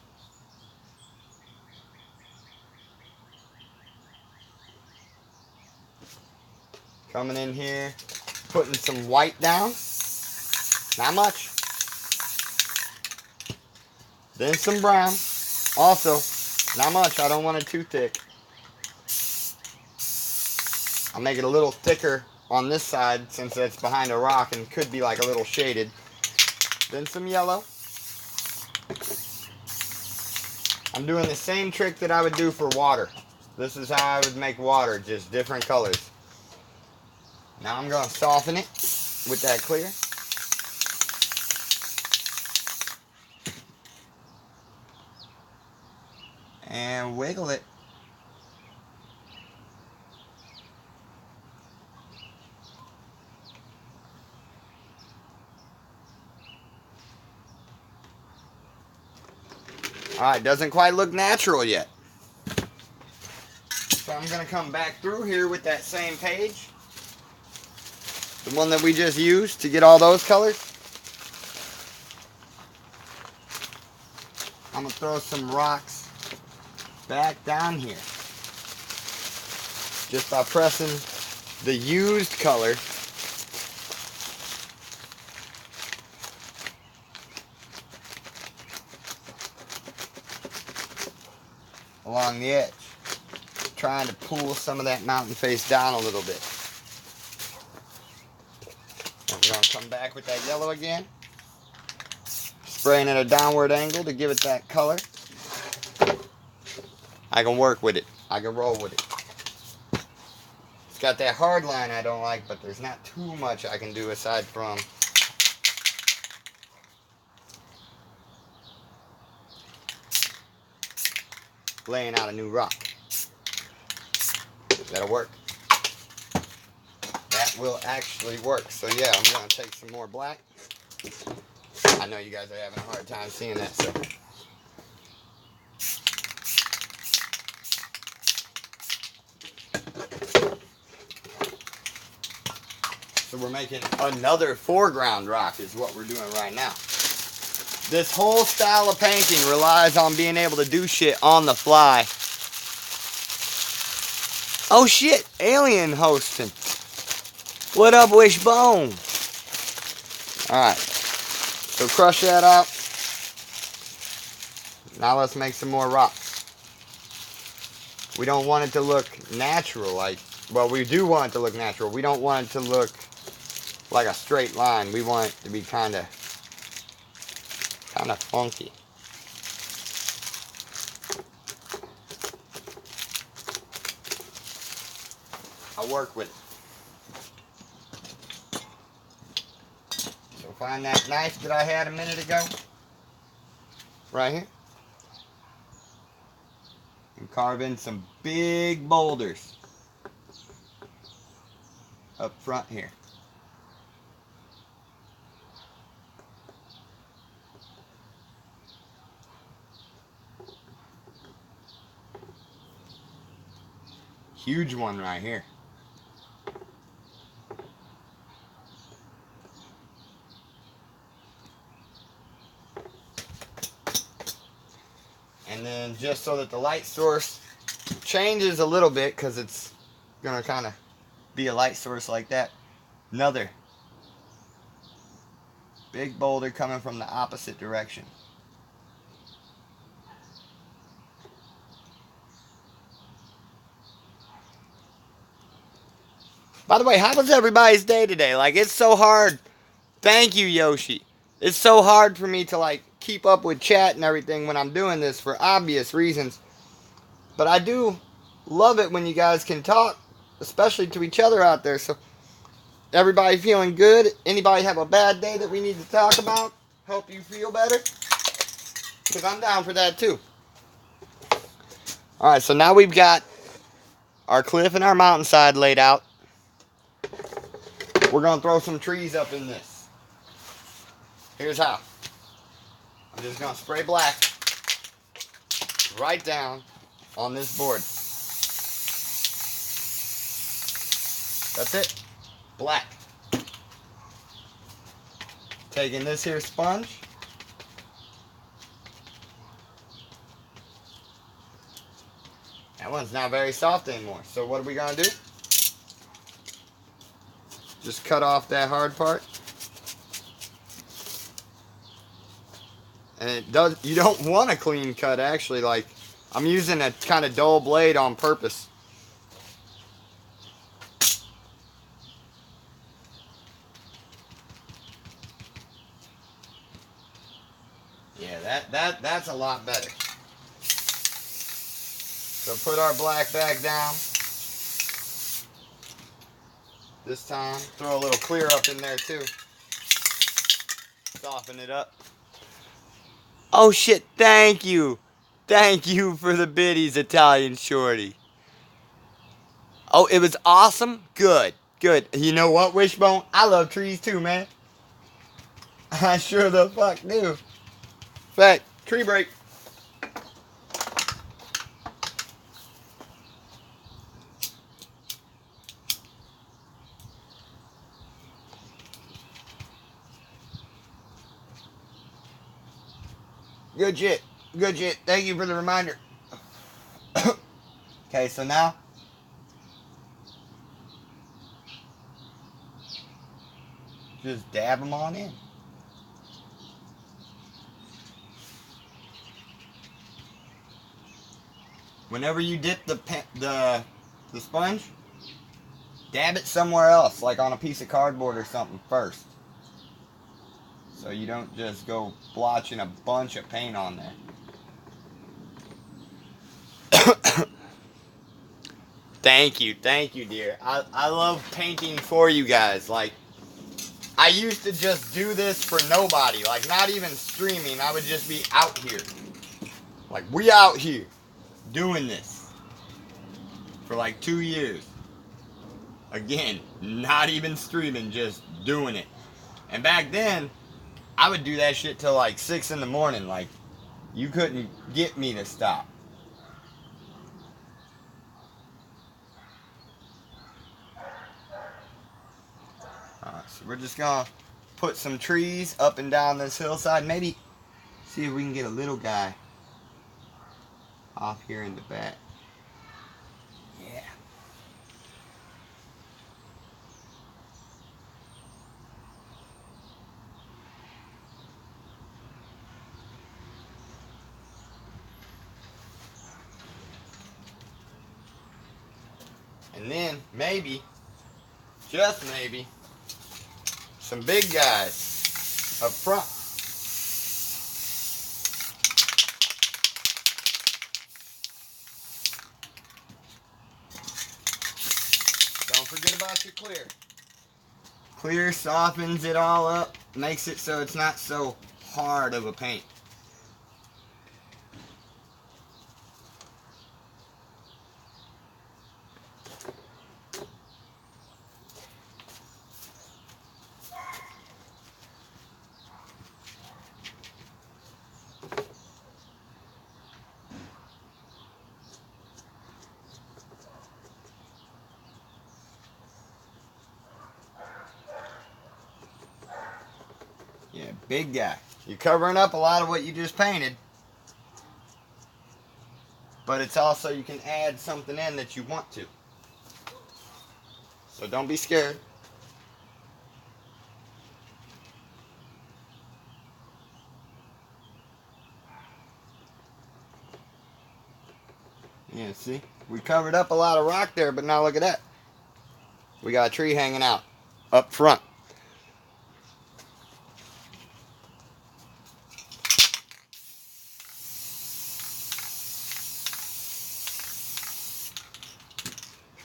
Coming in here, putting some white down. Not much. Then some brown. Also, not much. I don't want it too thick. I'll make it a little thicker on this side since it's behind a rock and could be like a little shaded. Then some yellow. I'm doing the same trick that I would do for water. This is how I would make water, just different colors. Now I'm going to soften it with that clear. And wiggle it. Alright, doesn't quite look natural yet. So I'm going to come back through here with that same page. The one that we just used to get all those colors. I'm going to throw some rocks back down here. Just by pressing the used color along the edge. Trying to pull some of that mountain face down a little bit. We're going to come back with that yellow again. Spraying at a downward angle to give it that color. I can work with it. I can roll with it. It's got that hard line I don't like, but there's not too much I can do aside from laying out a new rock. That'll work. That will actually work. So yeah, I'm going to take some more black. I know you guys are having a hard time seeing that, so. So we're making another foreground rock is what we're doing right now. This whole style of painting relies on being able to do shit on the fly. Oh shit, alien hosting. What up, Wishbone? Alright, so crush that out. Now let's make some more rocks. We don't want it to look natural, like, well, we do want it to look natural. We don't want it to look like a straight line. We want it to be kind of funky. I'll work with it. So find that knife that I had a minute ago. Right here. And carve in some big boulders. Up front here. Huge one right here. And then just so that the light source changes a little bit, because it's going to kind of be a light source like that. Another big boulder coming from the opposite direction. By the way, how was everybody's day today? Like, it's so hard. Thank you, Yoshi. It's so hard for me to, like, keep up with chat and everything when I'm doing this for obvious reasons. But I do love it when you guys can talk, especially to each other out there. So everybody feeling good? Anybody have a bad day that we need to talk about? Help you feel better? Because I'm down for that too. Alright, so now we've got our cliff and our mountainside laid out. We're going to throw some trees up in this. Here's how. I'm just going to spray black right down on this board. That's it. Black. Taking this here sponge. That one's not very soft anymore. So what are we going to do? Just cut off that hard part. And it does, you don't want a clean cut actually. Like, I'm using a kind of dull blade on purpose. Yeah, that's a lot better. So put our black back down. This time, throw a little clear up in there too. Soften it up. Oh shit, thank you. Thank you for the biddies, Italian Shorty. Oh, it was awesome? Good, good. You know what, Wishbone? I love trees too, man. I sure the fuck do. In fact, tree break. Good shit. Good shit. Thank you for the reminder. Okay, so now just dab them on in. Whenever you dip the sponge, dab it somewhere else, like on a piece of cardboard or something first. So you don't just go blotching a bunch of paint on there. Thank you, dear. I love painting for you guys. Like, I used to just do this for nobody. Like, not even streaming. I would just be out here. Like, we out here doing this for like 2 years. Again, not even streaming, just doing it. And back then, I would do that shit till like 6 in the morning. Like, you couldn't get me to stop. Alright, so we're just gonna put some trees up and down this hillside. Maybe see if we can get a little guy off here in the back. Yeah. And then maybe, just maybe, some big guys up front. Don't forget about your clear. Clear softens it all up, makes it so it's not so hard of a paint. Yeah, big guy. You're covering up a lot of what you just painted. But it's also, you can add something in that you want to. So don't be scared. Yeah, see? We covered up a lot of rock there, but now look at that. We got a tree hanging out up front.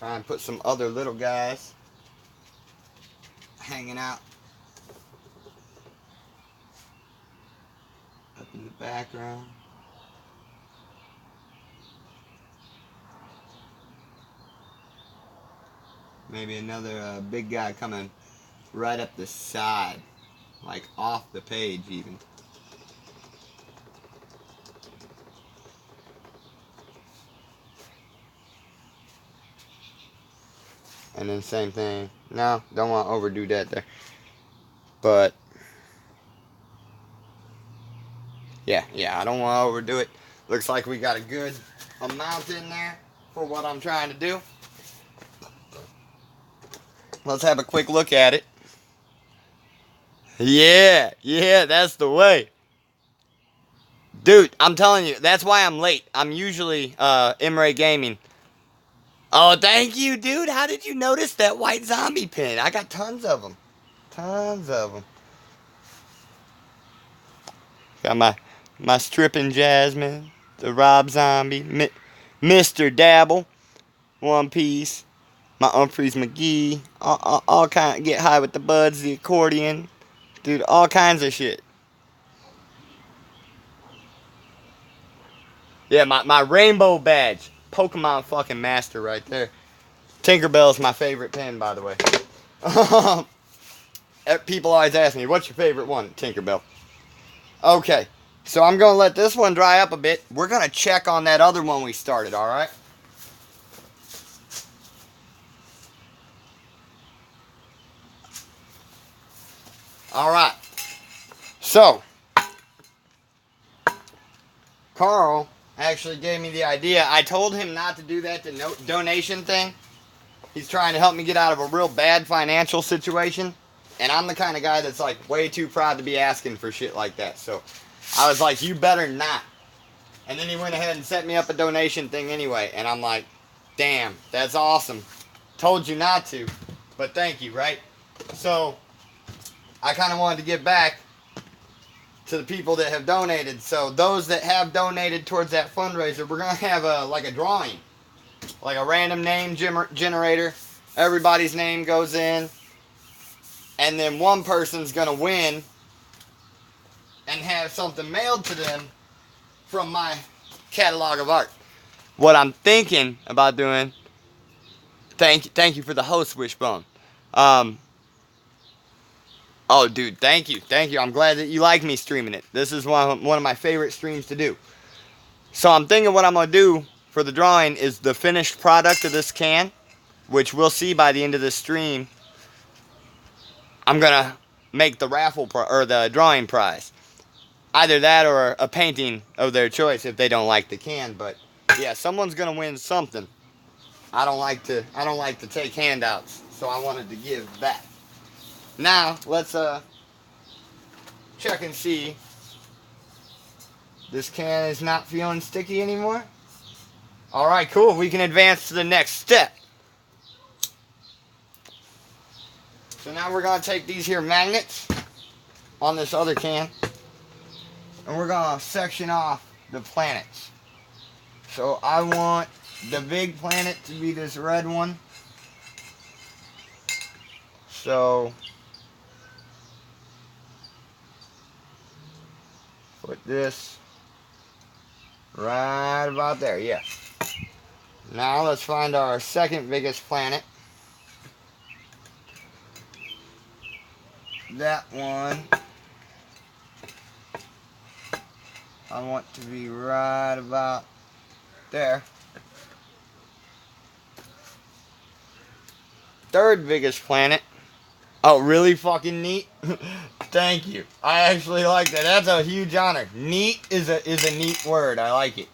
Try and put some other little guys hanging out up in the background. Maybe another big guy coming right up the side, like off the page even. And then same thing. No, don't want to overdo that there. But yeah, I don't want to overdo it. Looks like we got a good amount in there for what I'm trying to do. Let's have a quick look at it. Yeah, that's the way. Dude, I'm telling you, that's why I'm late. I'm usually Imre Gaming. Oh, thank you, dude. How did you notice that white zombie pin? I got tons of them. Tons of them. Got my stripping Jasmine, the Rob Zombie, Mr. Dabble, One Piece, my Humphreys McGee, all kind. Get High with the Buds, the accordion, dude, all kinds of shit. Yeah, my rainbow badge, Pokemon fucking master right there. Tinkerbell's my favorite pen, by the way. People always ask me, what's your favorite one? Tinkerbell. Okay, so I'm going to let this one dry up a bit. We're going to check on that other one we started, alright? Alright. So, Carl actually gave me the idea. I told him not to do that donation thing. He's trying to help me get out of a real bad financial situation. And I'm the kind of guy that's like way too proud to be asking for shit like that. So I was like, you better not. And then he went ahead and set me up a donation thing anyway. And I'm like, damn, that's awesome. Told you not to, but thank you, right? So I kind of wanted to give back to the people that have donated. So those that have donated towards that fundraiser, we're going to have a drawing. Like a random name generator. Everybody's name goes in. And then one person's going to win and have something mailed to them from my catalog of art. What I'm thinking about doing, thank you for the host, Wishbone. Oh, dude, thank you. I'm glad that you like me streaming it. This is one of my favorite streams to do. So I'm thinking what I'm going to do for the drawing is the finished product of this can, which we'll see by the end of this stream. I'm going to make the raffle or the drawing prize. Either that or a painting of their choice if they don't like the can, but yeah, someone's going to win something. I don't like to take handouts, so I wanted to give back. Now, let's check and see. This can is not feeling sticky anymore. Alright, cool. We can advance to the next step. So now we're going to take these here magnets on this other can. And we're going to section off the planets. So I want the big planet to be this red one. So put this right about there, yeah. Now let's find our second biggest planet. That one I want to be right about there. Third biggest planet. Oh, really fucking neat? Thank you. I actually like that. That's a huge honor. Neat is a neat word. I like it.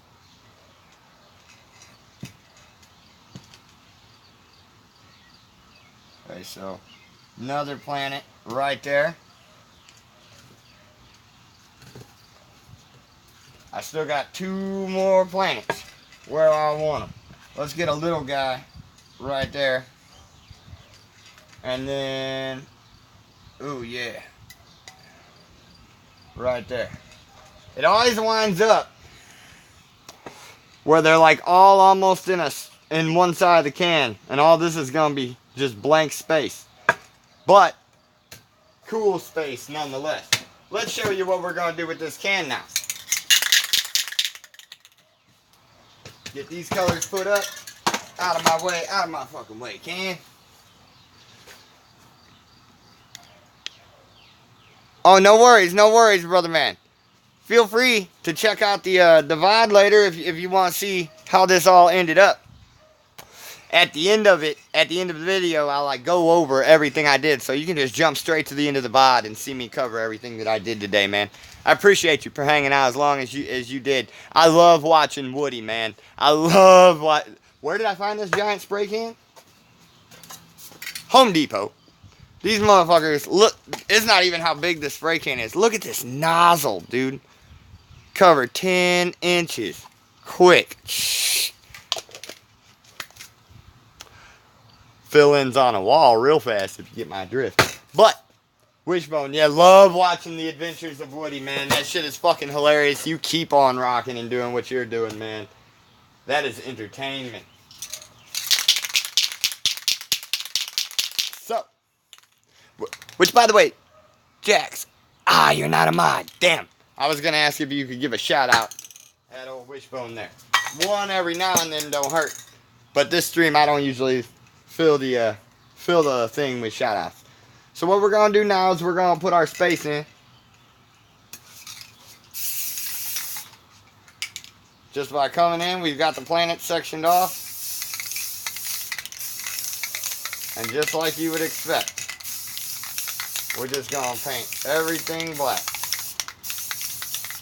Okay, so another planet right there. I still got 2 more planets where I want them. Let's get a little guy right there. And then, ooh yeah, right there. It always winds up where they're like all almost in a in one side of the can, and all this is gonna be just blank space. But cool space nonetheless. Let's show you what we're gonna do with this can now. Get these colors put up. Out of my way, out of my fucking way, can. Oh, no worries, brother man. Feel free to check out the VOD later if you want to see how this all ended up. At the end of it, at the end of the video, I'll like go over everything I did, so you can just jump straight to the end of the VOD and see me cover everything that I did today, man. I appreciate you for hanging out as long as you did. I love watching Woody, man. I love what. Where did I find this giant spray can? Home Depot. These motherfuckers, look, it's not even how big this spray can is. Look at this nozzle, dude. Cover 10 inches. Quick. Fill-ins on a wall real fast if you get my drift. But, Wishbone, yeah, love watching the adventures of Woody, man. That shit is fucking hilarious. You keep on rocking and doing what you're doing, man. That is entertainment. So, which, by the way, Jax, you're not a mod. Damn. I was going to ask if you could give a shout out at old Wishbone there. One every now and then don't hurt. But this stream, I don't usually fill the thing with shout outs. So what we're going to do now is we're going to put our space in. Just by coming in, we've got the planet sectioned off. And just like you would expect, we're just going to paint everything black.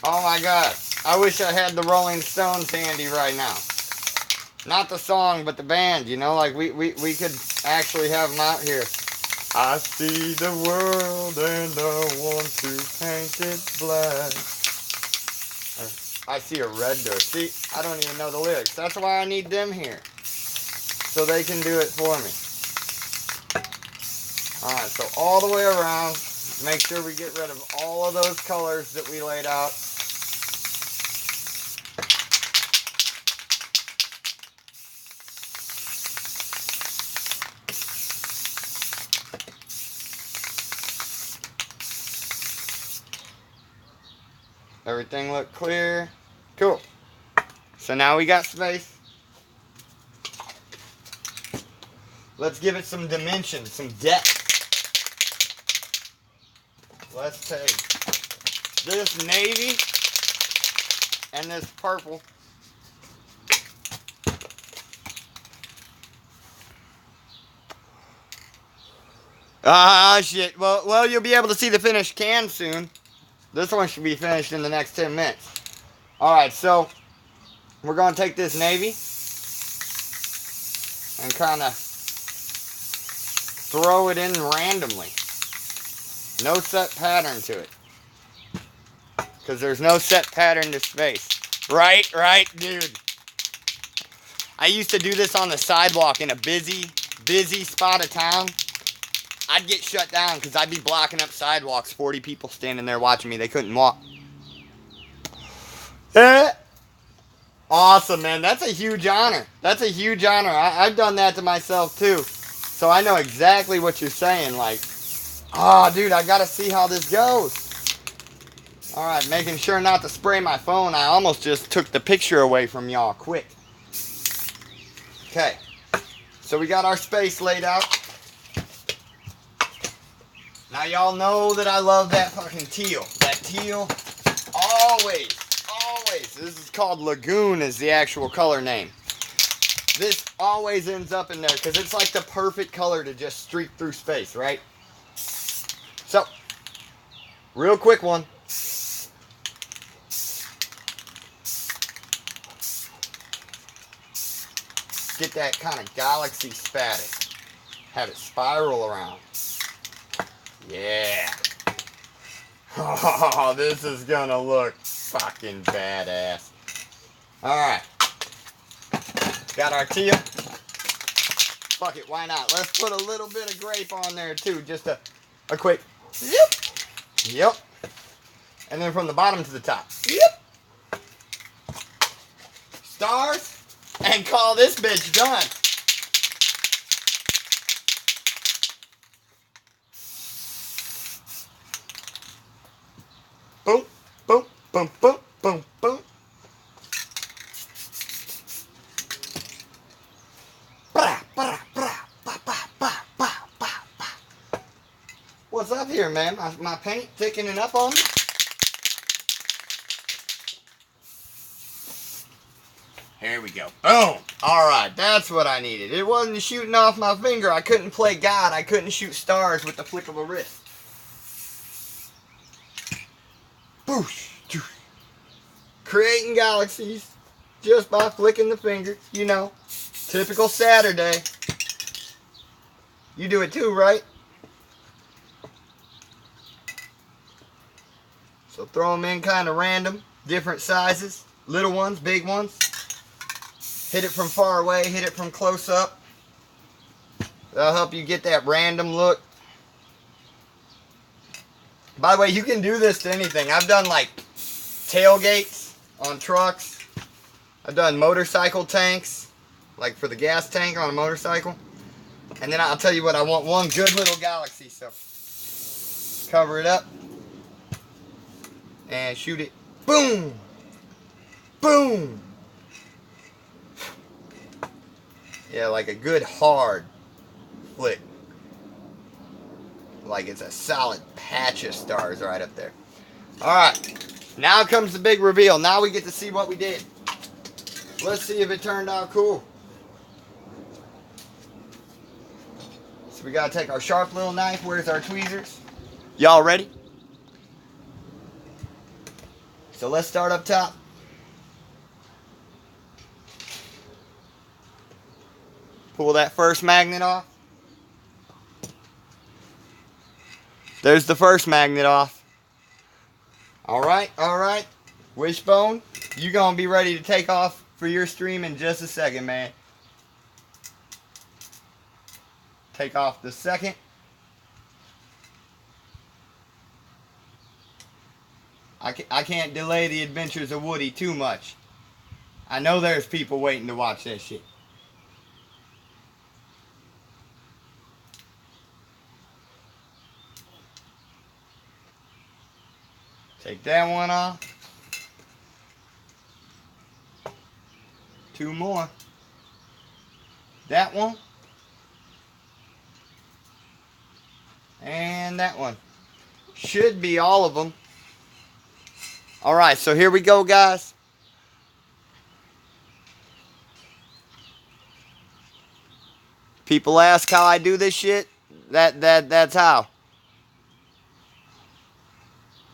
Oh my God. I wish I had the Rolling Stones handy right now. Not the song, but the band, you know? Like, we could actually have them out here. I see the world and I want to paint it black. I see a red door. See, I don't even know the lyrics. That's why I need them here. So they can do it for me. Alright, so all the way around. Make sure we get rid of all of those colors that we laid out. Everything look clear. Cool. So now we got space. Let's give it some dimension, some depth. Let's take this navy and this purple. Shit. Well, you'll be able to see the finished can soon. This one should be finished in the next 10 minutes. Alright, so we're going to take this navy and kind of throw it in randomly. No set pattern to it. Because there's no set pattern to space. Right, dude. I used to do this on the sidewalk in a busy spot of town. I'd get shut down because I'd be blocking up sidewalks. 40 people standing there watching me. They couldn't walk. Awesome, man. That's a huge honor. That's a huge honor. I've done that to myself, too. So I know exactly what you're saying. Like, dude, I got to see how this goes. All right, making sure not to spray my phone. I almost just took the picture away from y'all quick. Okay. So we got our space laid out. Now y'all know that I love that fucking teal. That teal, always. This is called Lagoon is the actual color name. This always ends up in there because it's like the perfect color to just streak through space, right? So, real quick one. Get that kind of galaxy spatter. Have it spiral around. Yeah. Oh, this is gonna look fucking badass. Alright. Got our teal. Fuck it, why not? Let's put a little bit of grape on there too. Just a quick yep. And then from the bottom to the top. Yep. Stars. and call this bitch done. Boom, boom, boom, boom, boom, boom. What's up here, man? My paint thickening up on me? Here we go. Boom. Alright, that's what I needed. It wasn't shooting off my finger. I couldn't play God. I couldn't shoot stars with the flick of a wrist. Boosh. Creating galaxies just by flicking the finger. You know, typical Saturday. You do it too, right? So throw them in kind of random, different sizes, little ones, big ones. Hit it from far away, hit it from close up. That'll help you get that random look. By the way, you can do this to anything. I've done like tailgates on trucks. I've done motorcycle tanks, like for the gas tank on a motorcycle. And then I'll tell you what, I want one good little galaxy, so cover it up and shoot it. Boom! Boom! Yeah, like a good hard flick. Like it's a solid patch of stars right up there. Alright, now comes the big reveal. Now we get to see what we did. Let's see if it turned out cool. So we gotta take our sharp little knife. Where's our tweezers? Y'all ready? So let's start up top. Pull that first magnet off. There's the first magnet off. Alright, alright. Wishbone, you're gonna be ready to take off for your stream in just a second, man. Take off the second. I can't delay the adventures of Woody too much. I know there's people waiting to watch that shit. Take that one off. Two more. That one. And that one. Should be all of them. Alright, so here we go, guys. People ask how I do this shit. That's how.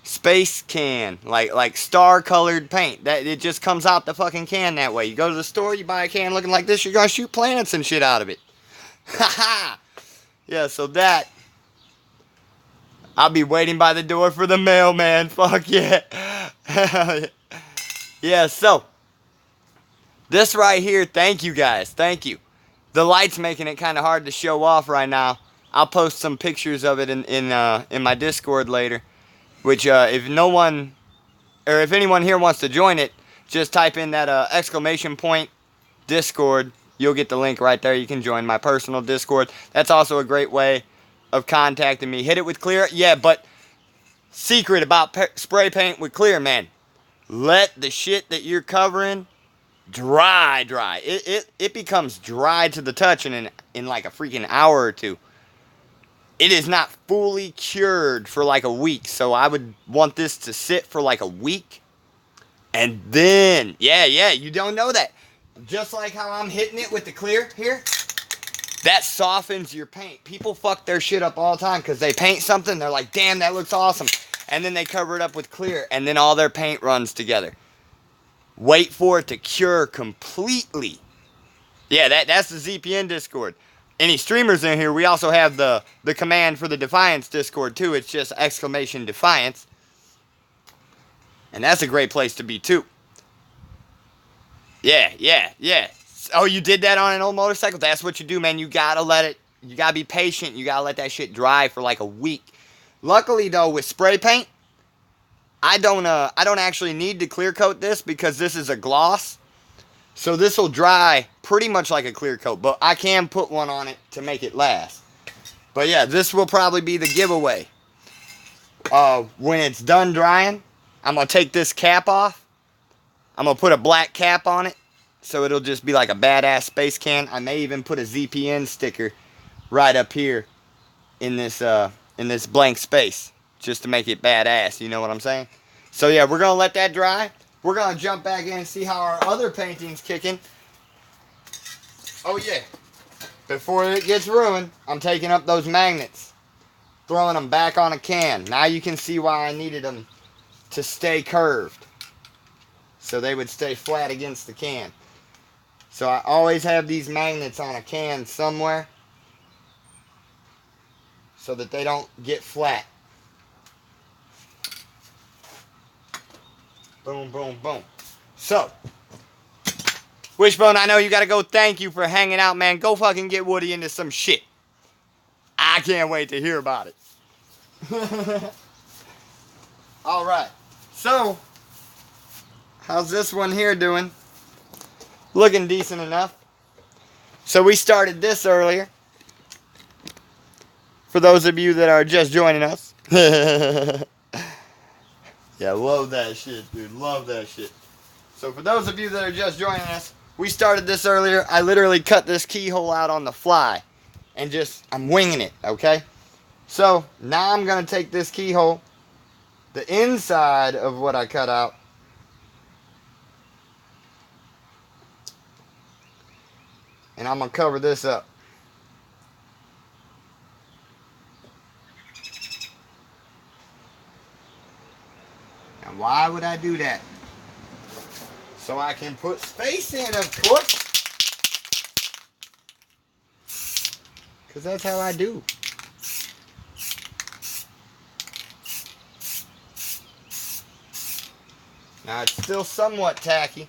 Space can, like star colored paint. That it just comes out the fucking can that way. You go to the store, you buy a can looking like this, you're gonna shoot planets and shit out of it. Haha. Yeah, so that I'll be waiting by the door for the mailman. Fuck yeah. Yeah, so this right here, thank you guys. Thank you. The light's making it kind of hard to show off right now. I'll post some pictures of it in my Discord later. Which, if anyone here wants to join it, just type in that exclamation point Discord. You'll get the link right there. You can join my personal Discord. That's also a great way of contacting me. Hit it with clear. Yeah, but secret about spray paint with clear, man. Let the shit that you're covering dry. It becomes dry to the touch in like a freaking hour or two. It is not fully cured for like a week, so I would want this to sit for like a week. And then, yeah, you don't know that. Just like how I'm hitting it with the clear here, that softens your paint. People fuck their shit up all the time because they paint something, they're like, damn, that looks awesome. And then they cover it up with clear, and then all their paint runs together. Wait for it to cure completely. Yeah, that's the ZPN Discord. Any streamers in here, we also have the command for the Defiance Discord too. It's just exclamation Defiance. And that's a great place to be too. Yeah. Oh, you did that on an old motorcycle? That's what you do, man. You gotta be patient. You gotta let that shit dry for like a week. Luckily though, with spray paint, I don't actually need to clear coat this because this is a gloss. So this will dry pretty much like a clear coat, but I can put one on it to make it last. But yeah, this will probably be the giveaway. When it's done drying, I'm going to take this cap off. I'm going to put a black cap on it, so it'll just be like a badass space can. I may even put a ZPN sticker right up here in this blank space, just to make it badass, you know what I'm saying? So yeah, we're going to let that dry. We're going to jump back in and see how our other painting's kicking. Oh yeah, before it gets ruined, I'm taking up those magnets, throwing them back on a can. Now you can see why I needed them to stay curved, so they would stay flat against the can. So I always have these magnets on a can somewhere, so that they don't get flat. Boom, boom, boom. So, Wishbone, I know you gotta go. Thank you for hanging out, man. Go fucking get Woody into some shit. I can't wait to hear about it. Alright. So, how's this one here doing? Looking decent enough. So we started this earlier. For those of you that are just joining us. Yeah, love that shit, dude. Love that shit. So for those of you that are just joining us, we started this earlier. I literally cut this keyhole out on the fly. And I'm winging it, okay? So, now I'm going to take this keyhole, the inside of what I cut out, and I'm going to cover this up. And why would I do that? So I can put space in, of course. Because that's how I do. Now it's still somewhat tacky,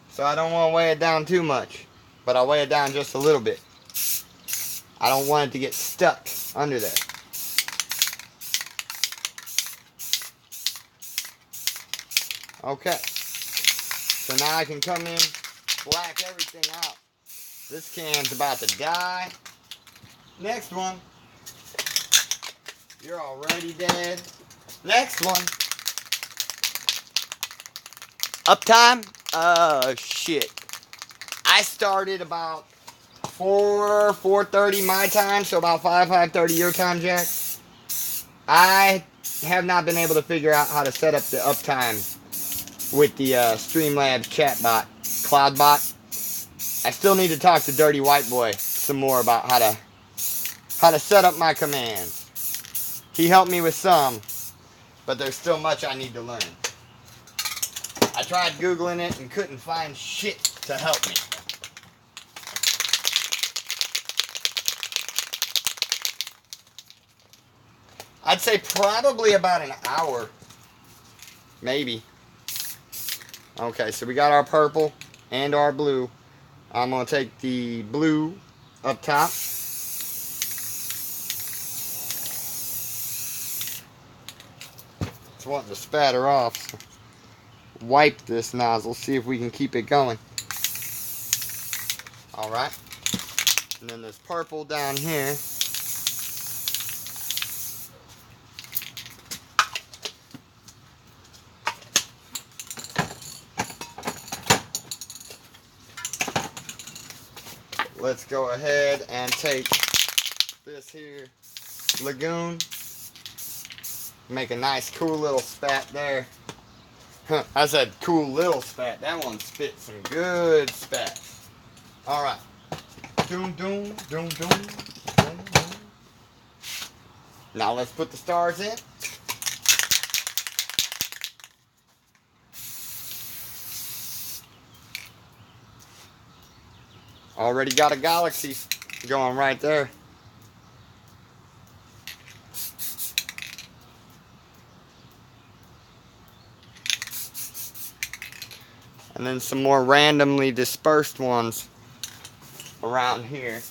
so I don't want to weigh it down too much. But I'll weigh it down just a little bit. I don't want it to get stuck under there. Okay. So now I can come in, black everything out. This can's about to die. Next one. You're already dead. Next one. Uptime? Shit. I started about 4:30 my time, so about 5:30 your time, Jack. I have not been able to figure out how to set up the uptime with the Streamlabs chatbot, CloudBot. I still need to talk to Dirty White Boy some more about how to set up my commands. He helped me with some, but there's still much I need to learn. I tried Googling it and couldn't find shit to help me. I'd say probably about an hour. Maybe. Okay, so we got our purple and our blue. I'm going to take the blue up top. It's wanting to spatter off. So wipe this nozzle, see if we can keep it going. Alright. And then this purple down here. Let's go ahead and take this here lagoon. Make a nice cool little spat there. Huh, I said cool little spat. That one spit some good spat. Alright. Doom, doom, doom, doom, doom, doom. Now let's put the stars in. Already got a galaxy going right there. And then some more randomly dispersed ones around here.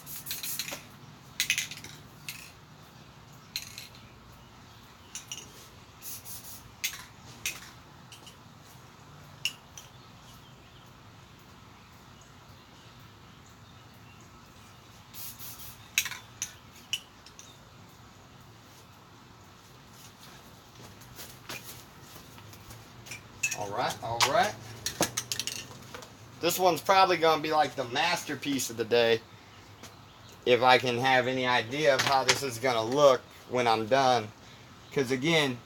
Alright, alright. This one's probably going to be like the masterpiece of the day. If I can have any idea of how this is going to look when I'm done. Because again,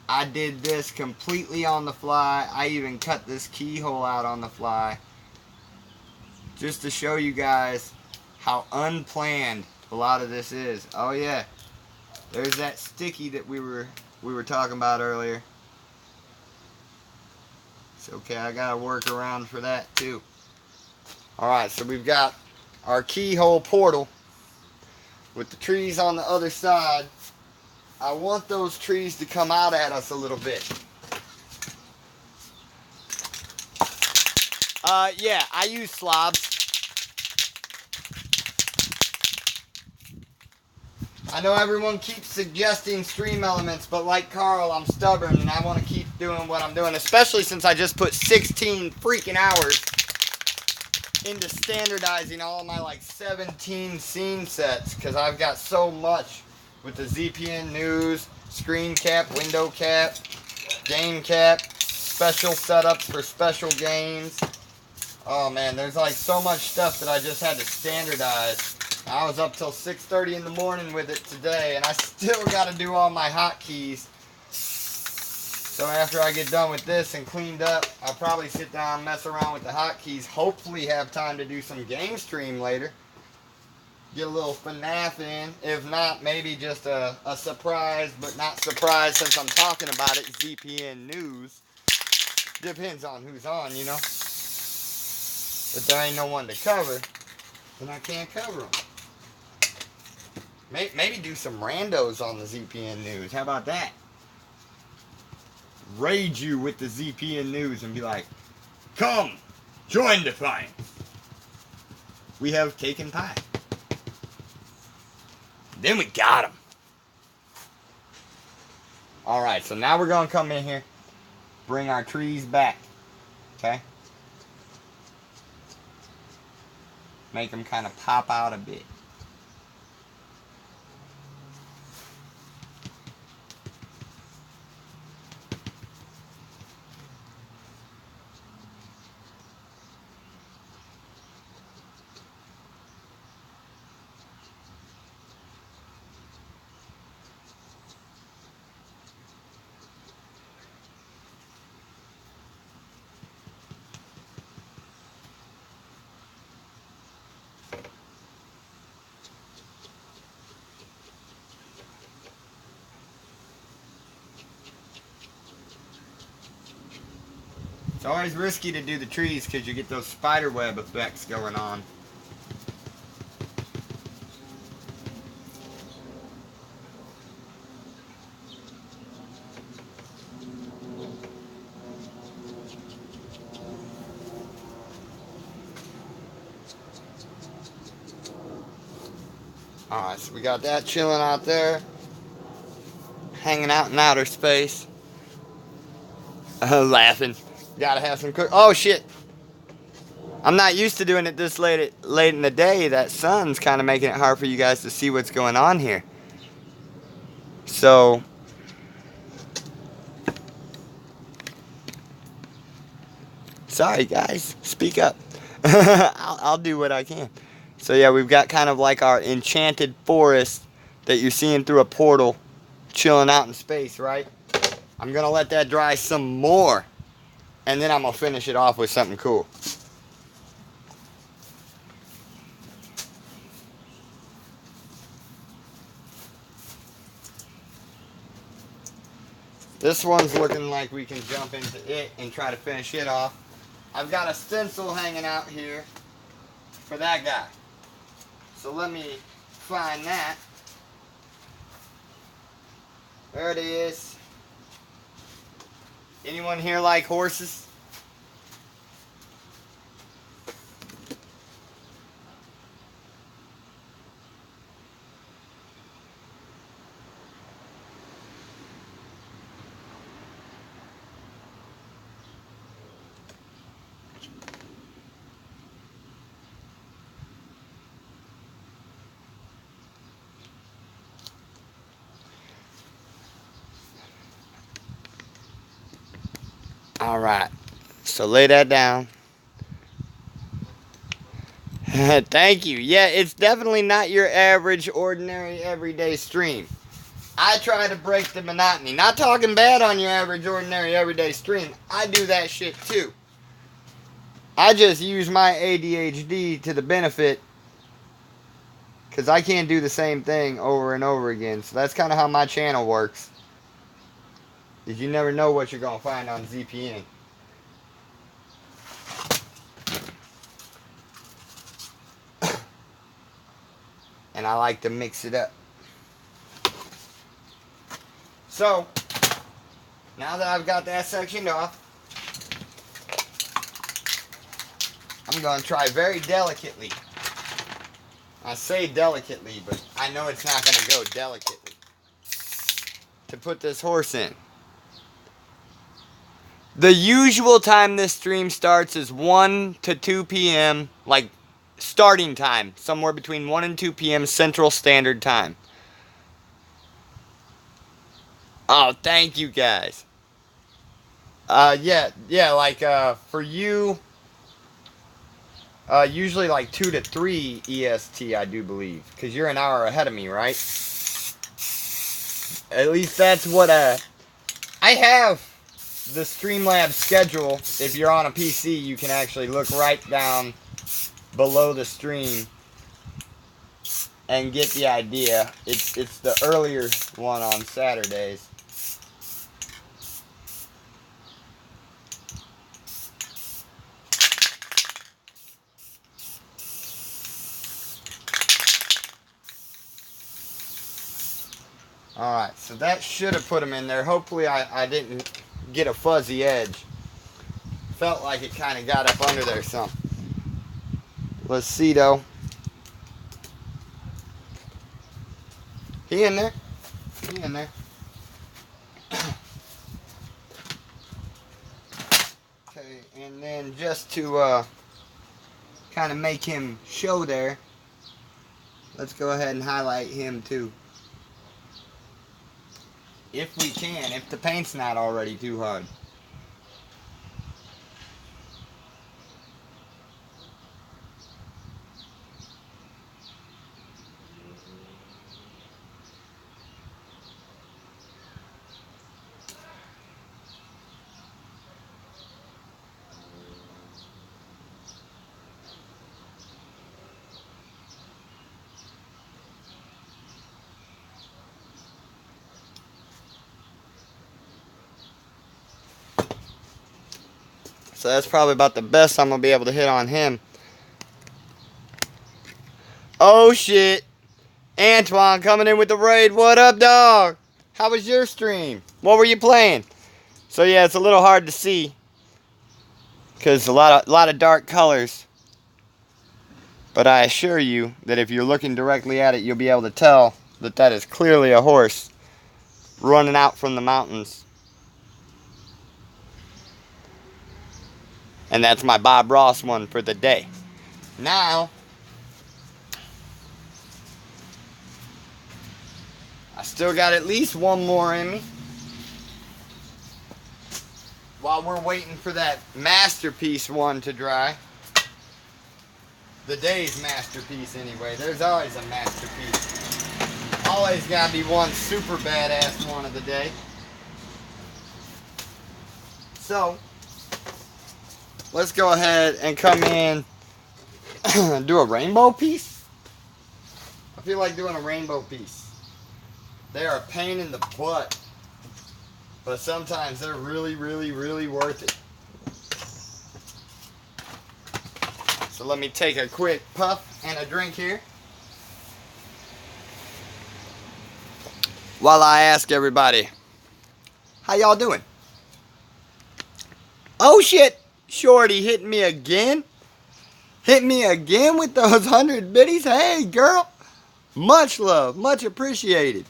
I did this completely on the fly. I even cut this keyhole out on the fly. Just to show you guys how unplanned a lot of this is. Oh yeah. There's that sticky that we were talking about earlier. It's okay, I got a workaround for that too. Alright, so we've got our keyhole portal with the trees on the other side. I want those trees to come out at us a little bit. Yeah, I use slobs. I know everyone keeps suggesting stream elements, but like Carl, I'm stubborn and I want to keep doing what I'm doing, especially since I just put 16 freaking hours into standardizing all of my like 17 scene sets, because I've got so much with the ZPN news, screen cap, window cap, game cap, special setups for special games. Oh man, there's like so much stuff that I just had to standardize. I was up till 6:30 in the morning with it today, and I still got to do all my hotkeys. So after I get done with this and cleaned up, I'll probably sit down and mess around with the hotkeys. Hopefully have time to do some game stream later. Get a little FNAF in. If not, maybe just a surprise, but not surprise since I'm talking about it, ZPN news. Depends on who's on, you know. If there ain't no one to cover, then I can't cover them. Maybe do some randos on the ZPN news. How about that? Raid you with the ZPN news and be like, come, join the fight. We have cake and pie. Then we got them. Alright, so now we're going to come in here, bring our trees back. Okay? Make them kind of pop out a bit. It's always risky to do the trees because you get those spider web effects going on. Alright, so we got that chilling out there. Hanging out in outer space. Laughing. Gotta have some cook. Oh shit! I'm not used to doing it this late in the day. That sun's kind of making it hard for you guys to see what's going on here. So, sorry guys, speak up. I'll do what I can. So yeah, we've got kind of like our enchanted forest that you're seeing through a portal, chilling out in space, right? I'm gonna let that dry some more, and then I'm gonna finish it off with something cool. This one's looking like we can jump into it and try to finish it off. I've got a stencil hanging out here for that guy. So let me find that. There it is. Anyone here like horses? Alright. So lay that down. Thank you. Yeah, it's definitely not your average, ordinary, everyday stream. I try to break the monotony. Not talking bad on your average, ordinary, everyday stream. I do that shit too. I just use my ADHD to the benefit because I can't do the same thing over and over again. So that's kind of how my channel works. Is you never know what you're going to find on ZPN. And I like to mix it up. So, now that I've got that sectioned off, I'm going to try very delicately. I say delicately, but I know it's not going to go delicately. To put this horse in. The usual time this stream starts is 1 to 2 p.m. Like, starting time. Somewhere between 1 and 2 p.m. Central Standard Time. Oh, thank you guys. Yeah, like, for you, usually like 2 to 3 EST, I do believe. Because you're an hour ahead of me, right? At least that's what, I have the Streamlabs schedule. If you're on a PC, you can actually look right down below the stream and get the idea. It's the earlier one on Saturdays. Alright, so that should have put them in there. Hopefully I didn't get a fuzzy edge. Felt like it kind of got up under there some. Let's see though. He in there? He in there. Okay, and then just to kind of make him show there, let's go ahead and highlight him too. If we can, if the paint's not already too hard. So that's probably about the best I'm going to be able to hit on him. Oh shit. Antoine coming in with the raid. What up, dog? How was your stream? What were you playing? So yeah, it's a little hard to see. Because a lot of dark colors. But I assure you that if you're looking directly at it, you'll be able to tell that that is clearly a horse running out from the mountains. And that's my Bob Ross one for the day. Now, I still got at least one more in me. While we're waiting for that masterpiece one to dry. The day's masterpiece anyway. There's always a masterpiece. Always gotta be one super badass one of the day. So, let's go ahead and come in and do a rainbow piece. I feel like doing a rainbow piece. They are a pain in the butt. But sometimes they're really, really, really worth it. So let me take a quick puff and a drink here. While I ask everybody, how y'all doing? Oh shit! Shorty hit me again. Hit me again with those 100 biddies. Hey, girl. Much love. Much appreciated.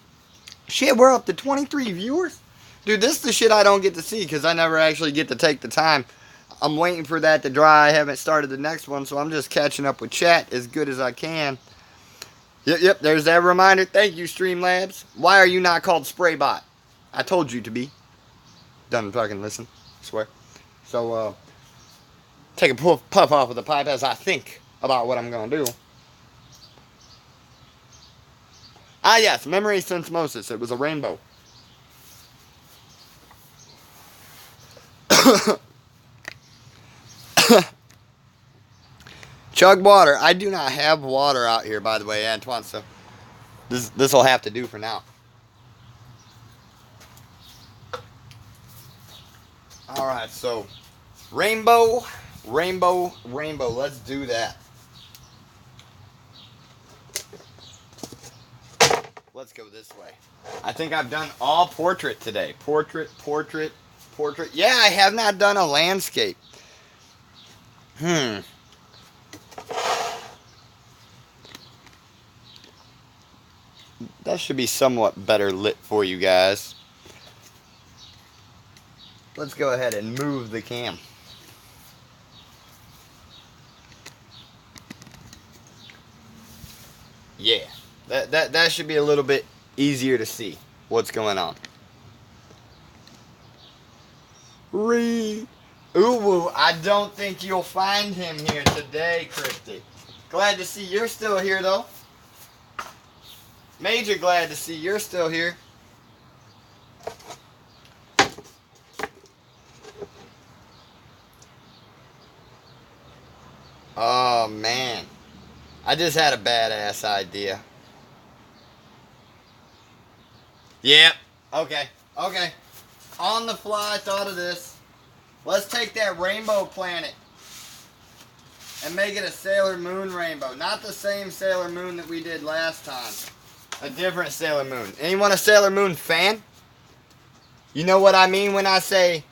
Shit, we're up to 23 viewers. Dude, this is the shit I don't get to see because I never actually get to take the time. I'm waiting for that to dry. I haven't started the next one, so I'm just catching up with chat as good as I can. Yep, there's that reminder. Thank you, Streamlabs. Why are you not called Spraybot? I told you to be. Doesn't fucking listen. I swear. So, take a puff off of the pipe as I think about what I'm going to do. Ah, yes, memory synsmosis. It was a rainbow. Chug water. I do not have water out here, by the way, Antoine, so this will have to do for now. Alright, so rainbow, rainbow, rainbow. Let's do that. Let's go this way. I think I've done all portrait today. Portrait, portrait, portrait. Yeah, I have not done a landscape. That should be somewhat better lit for you guys. Let's go ahead and move the cam. Yeah, that should be a little bit easier to see what's going on. Ooh, I don't think you'll find him here today, Cryptic. Glad to see you're still here, though. Major glad to see you're still here. Oh, man. I just had a badass idea. Yep. Okay. Okay. On the fly, I thought of this. Let's take that rainbow planet and make it a Sailor Moon rainbow. Not the same Sailor Moon that we did last time. A different Sailor Moon. Anyone a Sailor Moon fan? You know what I mean when I say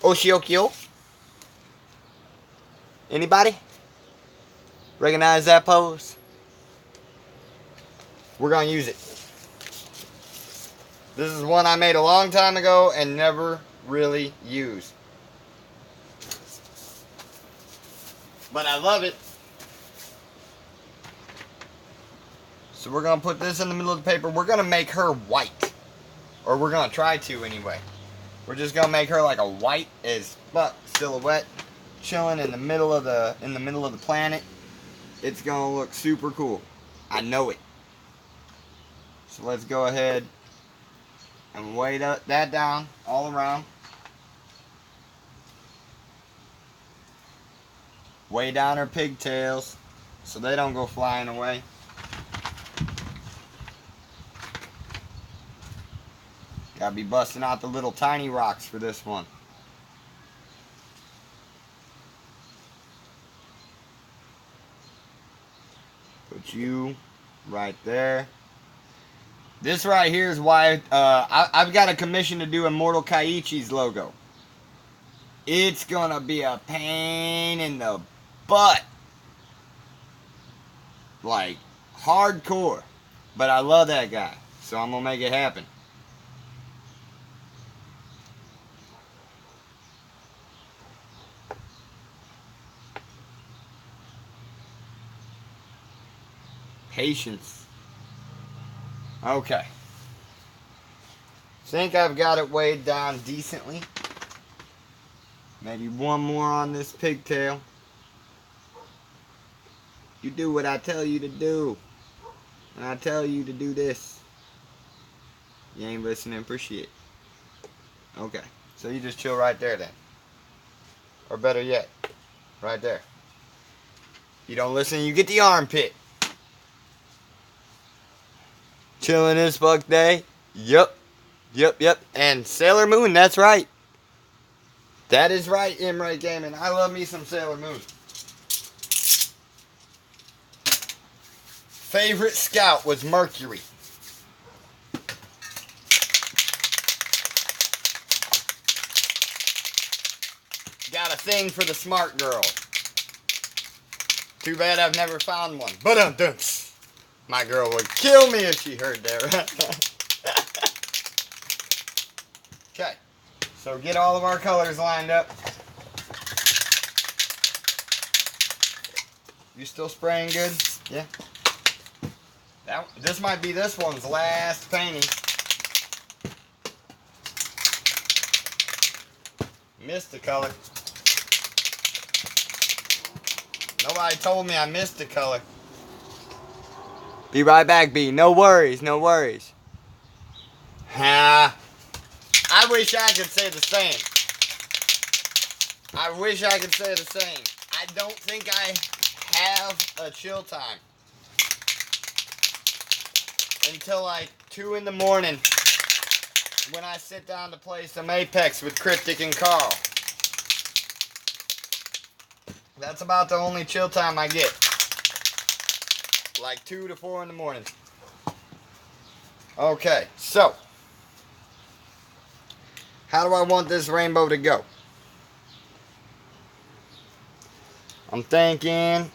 Oshiokyo? Anybody? Recognize that pose? We're going to use it. This is one I made a long time ago and never really used. But I love it. So we're going to put this in the middle of the paper. We're going to make her white. Or we're going to try to anyway. We're just going to make her like a white as fuck silhouette chilling in the middle of the planet. It's going to look super cool. I know it. So let's go ahead and weight that down all around. Weigh down her pigtails so they don't go flying away. Gotta be busting out the little tiny rocks for this one. Put you right there. This right here is why I've got a commission to do Immortal Kaiichi's logo. It's gonna be a pain in the butt. Like, hardcore. But I love that guy, so I'm gonna make it happen. Patience. Okay. Think I've got it weighed down decently. Maybe one more on this pigtail. You do what I tell you to do. And I tell you to do this. You ain't listening for shit. Okay. So you just chill right there then. Or better yet, right there. You don't listen, you get the armpit. Chilling this fuck day. Yup. And Sailor Moon, that's right. That is right, Imray Gaming. I love me some Sailor Moon. Favorite scout was Mercury. Got a thing for the smart girl. Too bad I've never found one. But my girl would kill me if she heard that. Okay, so get all of our colors lined up. You still spraying good? Yeah. This might be this one's last painting. Missed the color. Nobody told me I missed the color. Be right back, B. No worries, no worries. I wish I could say the same. I wish I could say the same. I don't think I have a chill time until like 2 in the morning when I sit down to play some Apex with Cryptic and Carl. That's about the only chill time I get. Like 2 to 4 in the morning. Okay, so how do I want this rainbow to go? I'm thinking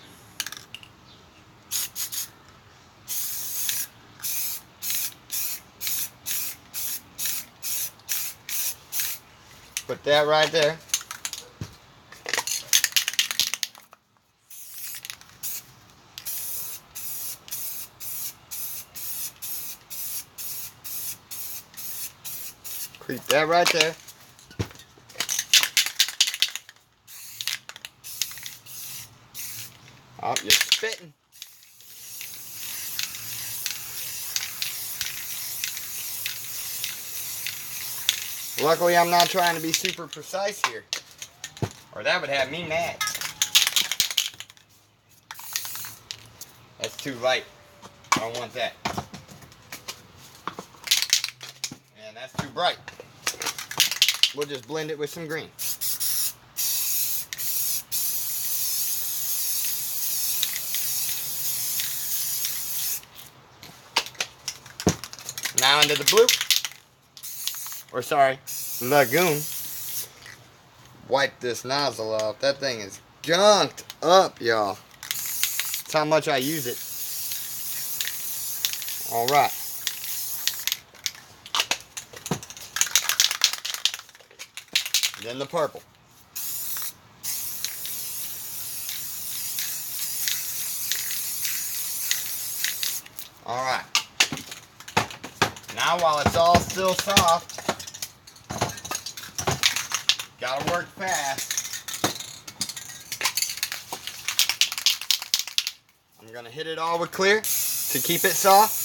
put that right there. Creep that right there. Oh, you're spitting. Luckily, I'm not trying to be super precise here, or that would have me mad. That's too light. I don't want that. And that's too bright. We'll just blend it with some green. Now into the blue. Or sorry, lagoon. Wipe this nozzle off. That thing is gunked up, y'all. That's how much I use it. Alright. Then the purple. Alright. Now while it's all still soft, gotta work fast. I'm gonna hit it all with clear to keep it soft.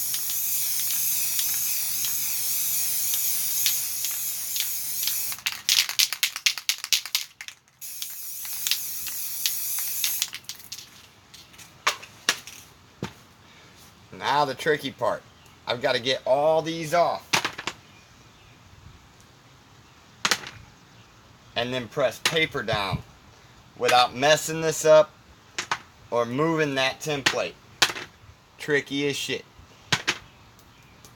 Now the tricky part. I've got to get all these off. And then press paper down without messing this up or moving that template. Tricky as shit.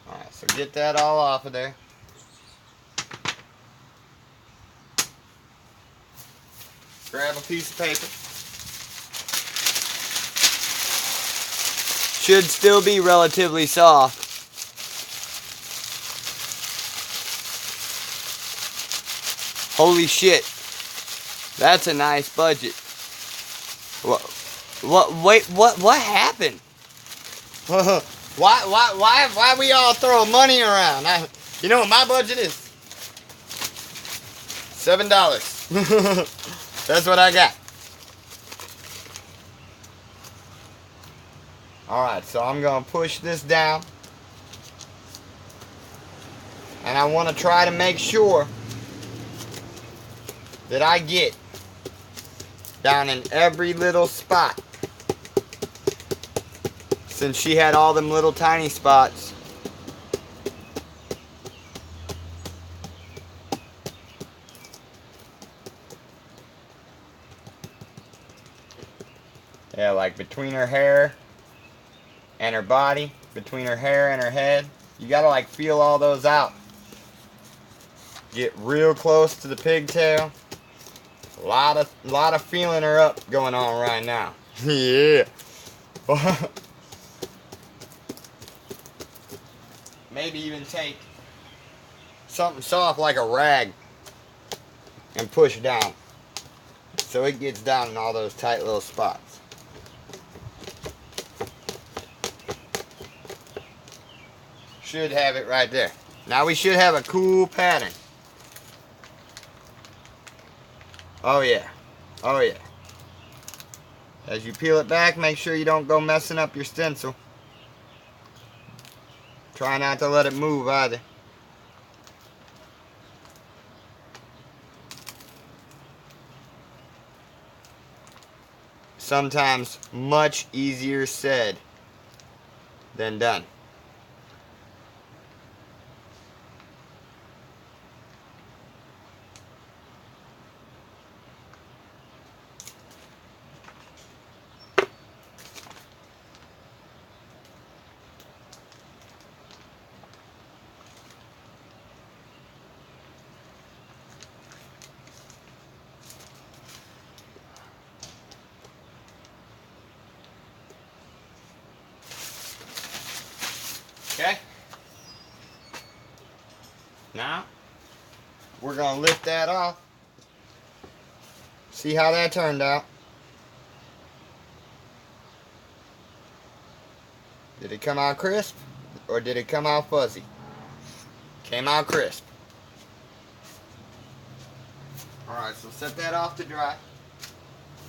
Alright, so get that all off of there. Grab a piece of paper. Should still be relatively soft. Holy shit. That's a nice budget. What happened? Why we all throw money around? You know what my budget is? $7. That's what I got. Alright, so I'm going to push this down. And I want to try to make sure that I get down in every little spot. Since she had all them little tiny spots. Yeah, like between her hair and her body, between her hair and her head. You gotta like feel all those out. Get real close to the pigtail. A lot of feeling her up going on right now. Yeah. Maybe even take something soft like a rag and push down so it gets down in all those tight little spots. Should have it right there. Now we should have a cool pattern. Oh yeah. Oh yeah. As you peel it back, make sure you don't go messing up your stencil. Try not to let it move either. Sometimes much easier said than done. Okay? Now, we're going to lift that off. See how that turned out. Did it come out crisp or did it come out fuzzy? Came out crisp. Alright, so set that off to dry.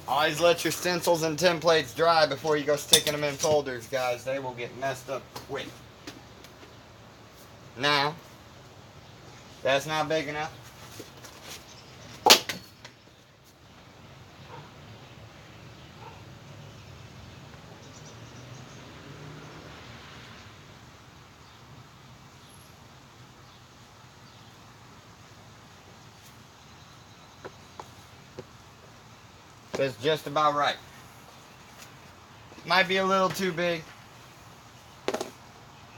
Always let your stencils and templates dry before you go sticking them in folders, guys. They will get messed up quick. Now, that's not big enough. That's just about right. Might be a little too big.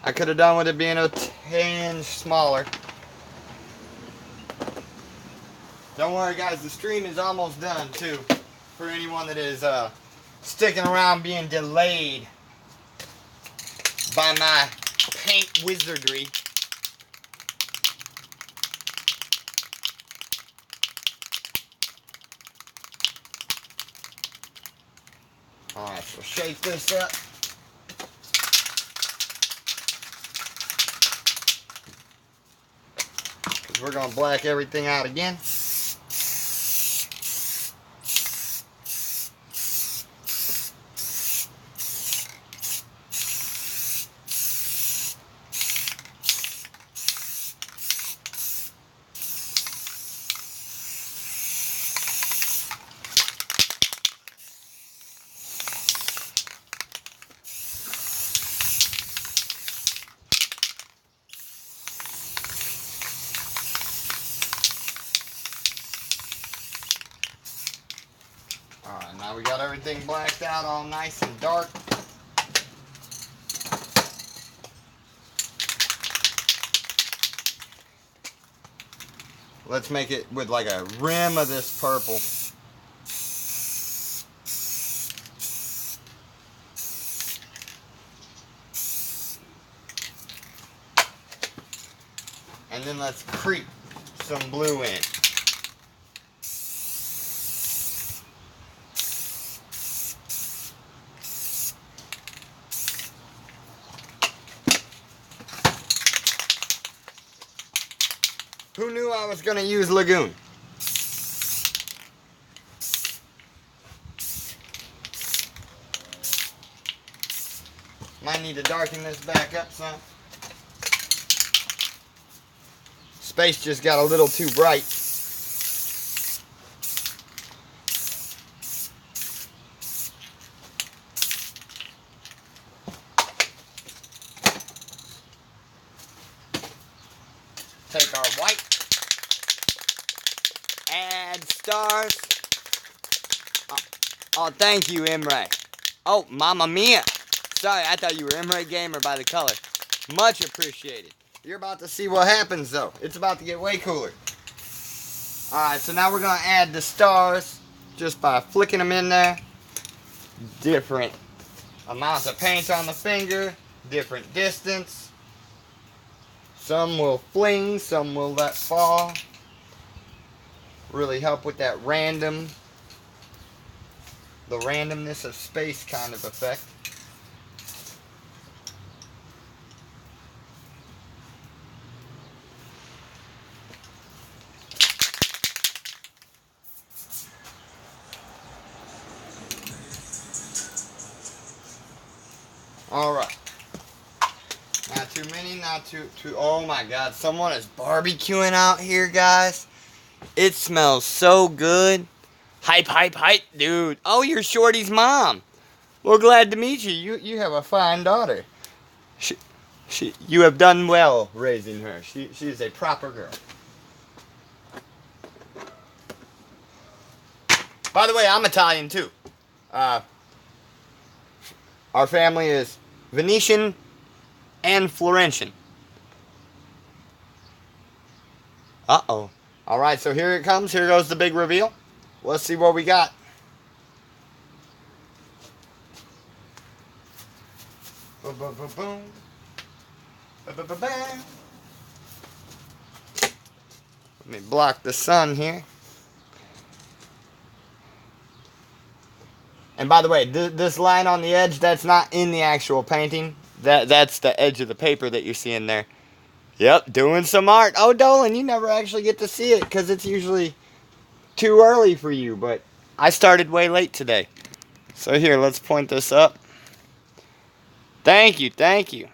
I could have done with it being a tinge smaller. Don't worry guys, the stream is almost done too. For anyone that is sticking around being delayed by my paint wizardry. Alright, so shake this up. Because we're going to black everything out again. Alright, now we got everything blacked out all nice and dark. Let's make it with like a rim of this purple. And then let's creep some blue in. Who knew I was going to use Lagoon? Might need to darken this back up some. Space just got a little too bright. Take our white, add stars. Oh, thank you, Imre. Oh, Mamma Mia. Sorry, I thought you were Imre Gamer by the color. Much appreciated. You're about to see what happens, though. It's about to get way cooler. Alright, so now we're going to add the stars just by flicking them in there. Different amounts of paint on the finger, different distance. Some will fling, some will let fall. Really help with that the randomness of space kind of effect. All right. Not too many, not too, oh my God, someone is barbecuing out here, guys. It smells so good. Hype, hype, hype, dude. Oh, you're Shorty's mom. Well, glad to meet you. You have a fine daughter. You have done well raising her. She is a proper girl. By the way, I'm Italian too. Our family is Venetian and Florentian. Uh-oh. All right, so here it comes. Here goes the big reveal. Let's see what we got. Boom, boom, boom, boom. Ba, ba, ba, ba. Let me block the sun here. And by the way, this line on the edge, that's not in the actual painting. That's the edge of the paper that you're seeing there. Yep, doing some art. Oh, Dolan, you never actually get to see it because it's usually too early for you. But I started way late today. So here, let's point this up. Thank you, thank you.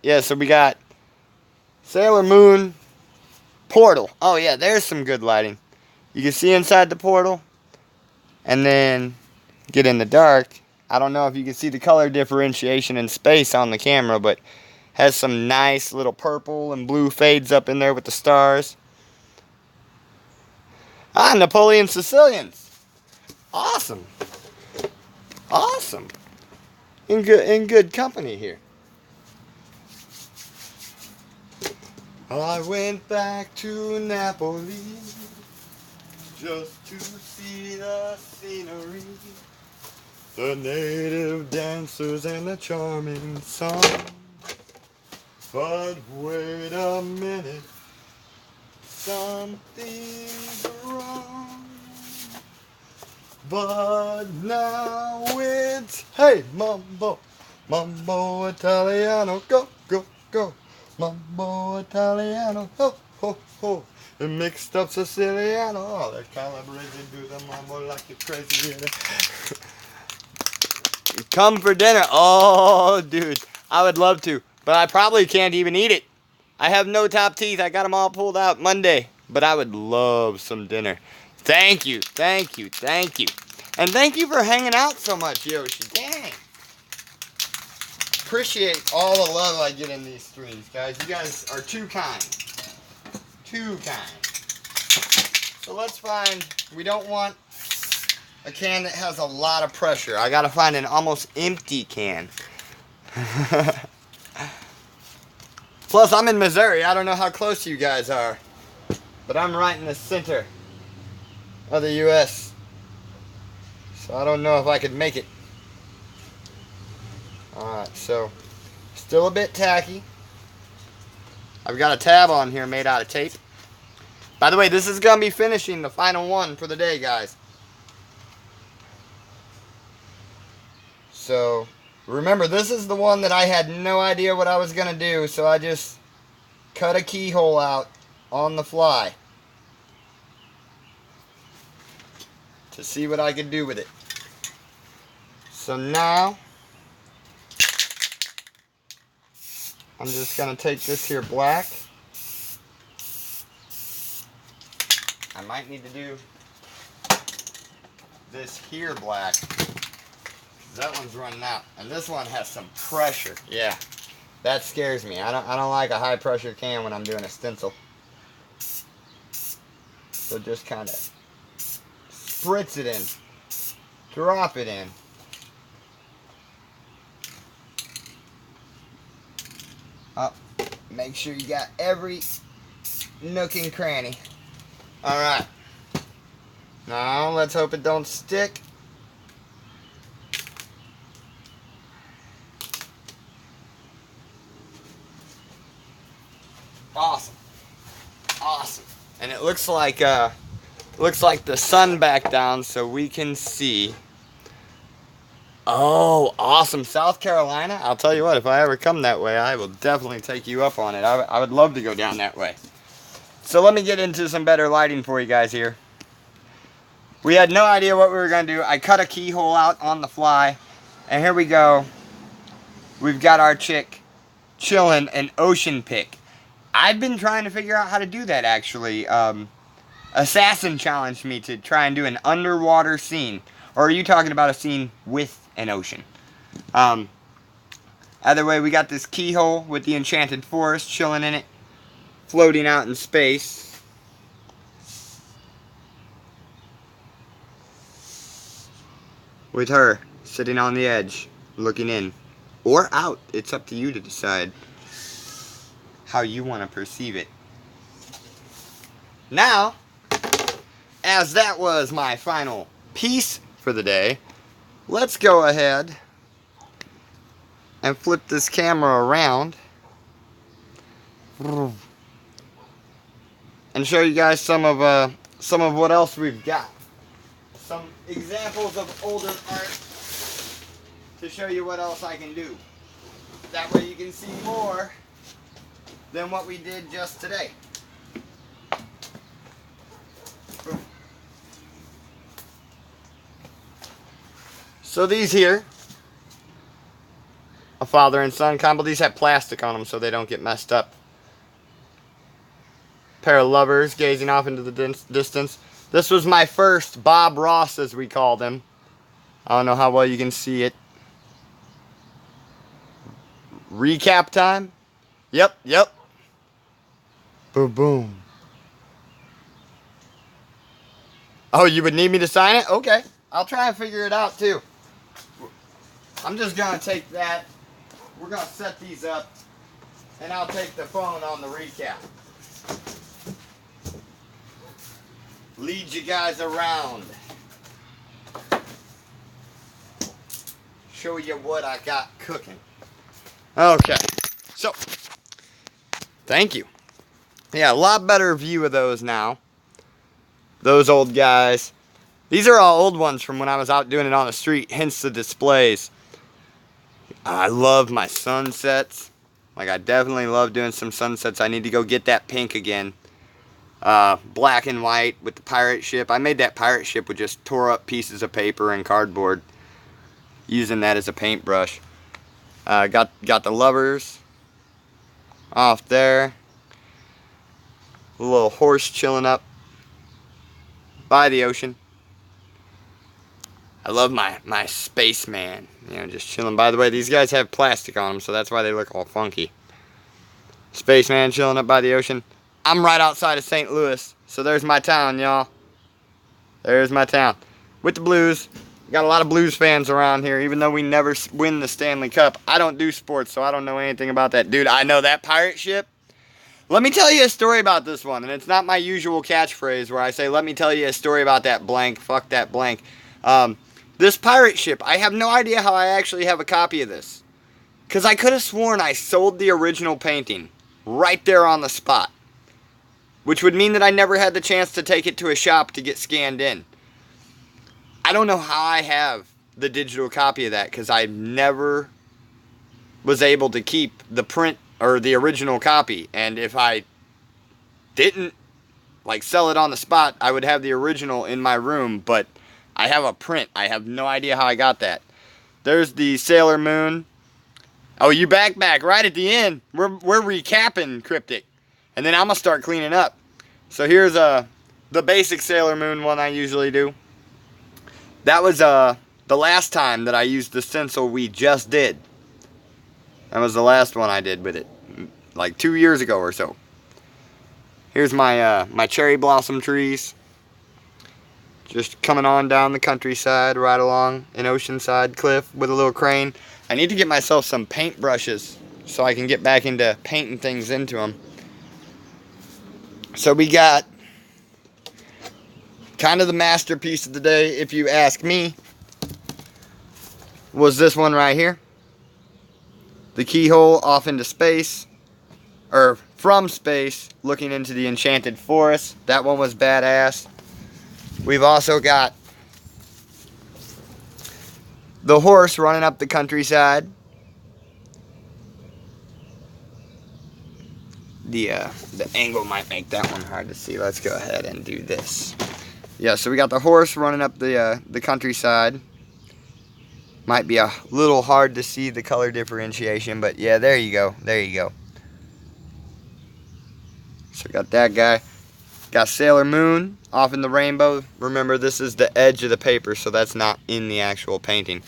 Yeah, so we got Sailor Moon portal. Oh, yeah, there's some good lighting. You can see inside the portal. And then get in the dark. I don't know if you can see the color differentiation in space on the camera, but has some nice little purple and blue fades up in there with the stars. Ah, Napoleon Sicilians. Awesome. Awesome. In good company here. I went back to Napoli just to see the scenery, the native dancers and the charming song. But wait a minute, something's wrong. But now it's, hey, mambo, mambo Italiano, go, go, go. Mambo Italiano, ho, ho, ho. And mixed up Siciliano, oh, they're calibrated to the mambo like you're crazy. Come for dinner. Oh, dude, I would love to. But I probably can't even eat it. I have no top teeth. I got them all pulled out Monday. But I would love some dinner. Thank you, thank you, thank you. And thank you for hanging out so much, Yoshi. Dang. Appreciate all the love I get in these streams, guys. You guys are too kind. Too kind. So let's find, we don't want a can that has a lot of pressure. I gotta find an almost empty can. Plus, I'm in Missouri. I don't know how close you guys are. But I'm right in the center of the U.S. So I don't know if I could make it. Alright, so still a bit tacky. I've got a tab on here made out of tape. By the way, this is going to be finishing the final one for the day, guys. So, remember, this is the one that I had no idea what I was going to do, so I just cut a keyhole out on the fly to see what I could do with it. So now, I'm just going to take this here black. I might need to do this here black. That one's running out. And this one has some pressure. Yeah. That scares me. I don't like a high pressure can when I'm doing a stencil. So just kind of spritz it in. Drop it in. Up. Make sure you got every nook and cranny. Alright. Now let's hope it don't stick. Awesome. Awesome. And it looks like the sun back down so we can see. Oh, awesome. South Carolina. I'll tell you what, if I ever come that way, I will definitely take you up on it. I would love to go down that way. So let me get into some better lighting for you guys here. We had no idea what we were going to do. I cut a keyhole out on the fly. And here we go. we've got our chick chilling an ocean pic. I've been trying to figure out how to do that, actually. Assassin challenged me to try and do an underwater scene. Or are you talking about a scene with an ocean? Either way, we got this keyhole with the enchanted forest chilling in it, floating out in space. With her sitting on the edge, looking in. Or out. It's up to you to decide how you want to perceive it. Now, as that was my final piece for the day, let's go ahead and flip this camera around and show you guys some of what else we've got. Some examples of older art to show you what else I can do. That way you can see more than what we did just today. Boom. So these here, a father and son combo. These have plastic on them so they don't get messed up. Pair of lovers gazing off into the distance. This was my first Bob Ross, as we call them. I don't know how well you can see it. Recap time. Yep. Boom, boom. Oh, you would need me to sign it? Okay. I'll try and figure it out, too. I'm just going to take that. We're going to set these up. And I'll take the phone on the recap. Lead you guys around. Show you what I got cooking. Okay. So, thank you. Yeah, a lot better view of those now. Those old guys. These are all old ones from when I was out doing it on the street, hence the displays. I love my sunsets. Like, I definitely love doing some sunsets. I need to go get that pink again. Black and white with the pirate ship. I made that pirate ship with just tore up pieces of paper and cardboard, using that as a paintbrush. Got the lovers off there. A little horse chilling up by the ocean. I love my spaceman, you know, just chilling. By the way, these guys have plastic on them, so that's why they look all funky. Spaceman chilling up by the ocean. I'm right outside of St. Louis, so there's my town, y'all. There's my town. With the Blues. Got a lot of Blues fans around here, even though we never win the Stanley Cup. I don't do sports, so I don't know anything about that. Dude, I know that pirate ship. Let me tell you a story about this one, and it's not my usual catchphrase where I say, let me tell you a story about that blank, fuck that blank. This pirate ship, I have no idea how I actually have a copy of this. Because I could have sworn I sold the original painting right there on the spot. Which would mean that I never had the chance to take it to a shop to get scanned in. I don't know how I have the digital copy of that, because I never was able to keep the print or the original copy. And if I didn't like sell it on the spot, I would have the original in my room, but I have a print. I have no idea how I got that. There's the Sailor Moon. Oh, you back right at the end. We're recapping Cryptic. And then I'm going to start cleaning up. So here's the basic Sailor Moon one I usually do. That was the last time that I used the stencil we just did. That was the last one I did with it. Like 2 years ago or so. Here's my my cherry blossom trees. Just coming on down the countryside, right along an oceanside cliff with a little crane. I need to get myself some paint brushes so I can get back into painting things into them. So we got kind of the masterpiece of the day, if you ask me, was this one right here. The keyhole off into space, or from space, looking into the enchanted forest. That one was badass. We've also got the horse running up the countryside. The angle might make that one hard to see. Let's go ahead and do this. Yeah, so we got the horse running up the countryside. Might be a little hard to see the color differentiation, but yeah, there you go. There you go. So got that guy. Got Sailor Moon off in the rainbow. Remember, this is the edge of the paper, so that's not in the actual painting.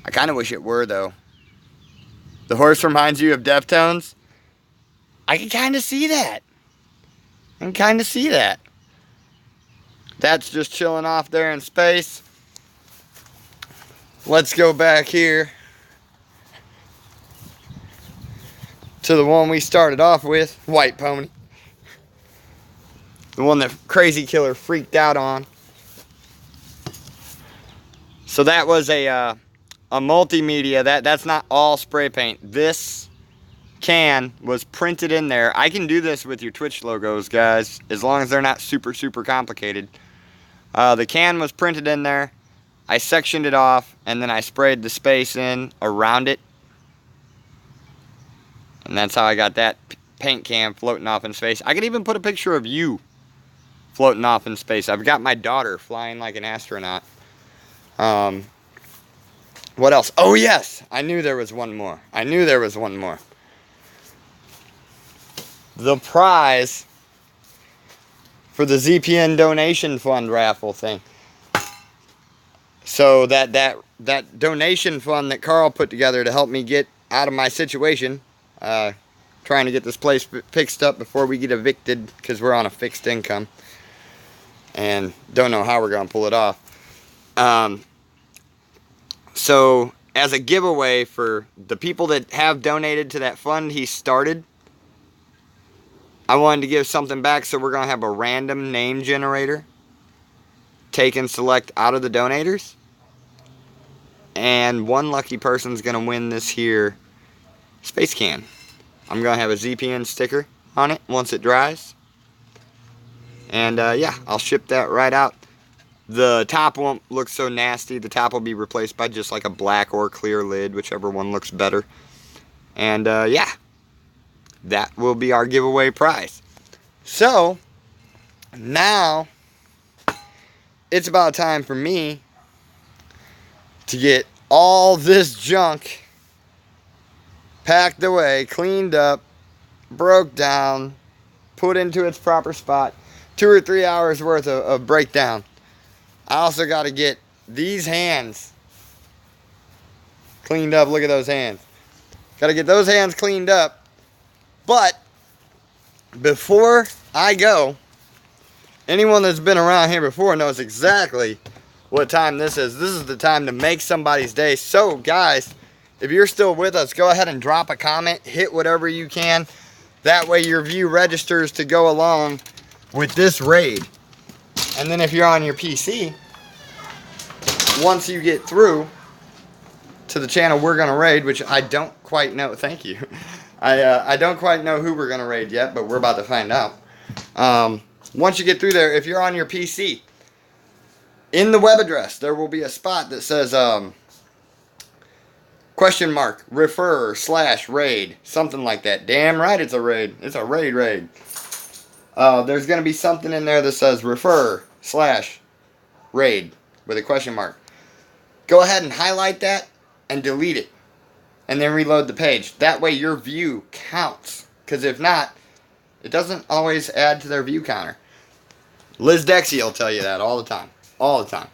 I kind of wish it were, though. The horse reminds you of Deftones. I can kind of see that. I can kind of see that. That's just chilling off there in space. Let's go back here to the one we started off with, White Pony. The one that Crazy Killer freaked out on. So that was a multimedia. That's not all spray paint. This can was printed in there. I can do this with your Twitch logos, guys, as long as they're not super complicated. The can was printed in there. I sectioned it off, and then I sprayed the space in around it. And that's how I got that paint can floating off in space. I could even put a picture of you floating off in space. I've got my daughter flying like an astronaut. What else? Oh yes, I knew there was one more. I knew there was one more. The prize for the ZPN donation fund raffle thing. So that donation fund that Carl put together to help me get out of my situation, trying to get this place fixed up before we get evicted because we're on a fixed income and don't know how we're going to pull it off. So as a giveaway for the people that have donated to that fund he started, I wanted to give something back, so we're going to have a random name generator take and select out of the donators. And one lucky person's going to win this here space can. I'm going to have a ZPN sticker on it once it dries. And yeah, I'll ship that right out. The top won't look so nasty. The top will be replaced by just like a black or clear lid, whichever one looks better. And yeah, that will be our giveaway prize. So now it's about time for me to get all this junk packed away, cleaned up, broke down, put into its proper spot. 2 or 3 hours worth of breakdown. I also got to get these hands cleaned up. Look at those hands. Got to get those hands cleaned up. But before I go, anyone that's been around here before knows exactly what time this is. This is the time to make somebody's day. So guys, if you're still with us, go ahead and drop a comment. Hit whatever you can. That way your view registers to go along with this raid. And then if you're on your PC, once you get through to the channel we're going to raid, which I don't quite know, thank you. I don't quite know who we're going to raid yet, but we're about to find out. Once you get through there, if you're on your PC, in the web address, there will be a spot that says !refer/raid, something like that. Damn right it's a raid. It's a raid. There's going to be something in there that says !refer/raid with a question mark. Go ahead and highlight that and delete it. And then reload the page. That way your view counts. Because if not, it doesn't always add to their view counter. Liz Dexy will tell you that all the time. All the time.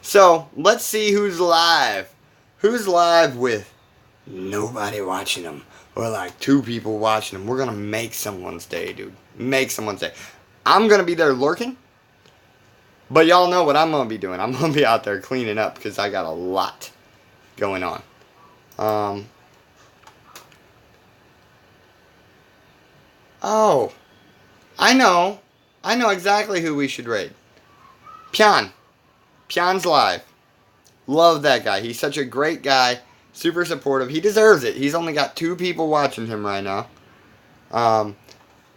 So, let's see who's live. Who's live with nobody watching them. Or like 2 people watching them. We're going to make someone's day, dude. Make someone's day. I'm going to be there lurking. But y'all know what I'm going to be doing. I'm going to be out there cleaning up because I got a lot going on. Oh. I know exactly who we should raid. Pion. Pion's live. Love that guy. He's such a great guy. Super supportive. He deserves it. He's only got 2 people watching him right now.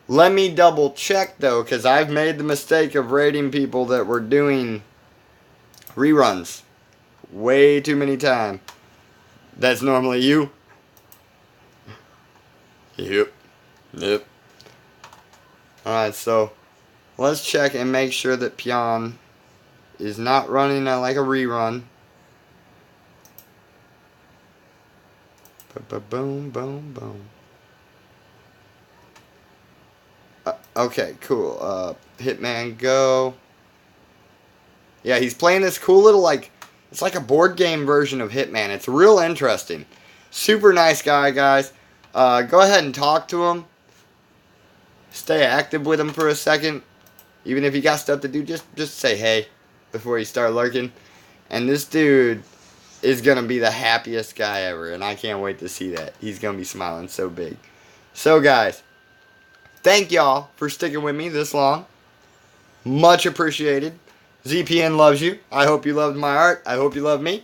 Let me double check though, because I've made the mistake of raiding people that were doing reruns way too many times. That's normally you. Yep. Alright, so let's check and make sure that Pion is not running like a rerun. Boom, boom, boom. Okay, cool. Hitman Go. Yeah, he's playing this cool little, like, it's like a board game version of Hitman. It's real interesting. Super nice guy, guys. Go ahead and talk to him. Stay active with him for a second. Even if you got stuff to do, just say hey before you start lurking. And this dude is going to be the happiest guy ever. And I can't wait to see that. He's going to be smiling so big. So, guys, thank y'all for sticking with me this long. Much appreciated. ZPN loves you. I hope you loved my art. I hope you love me.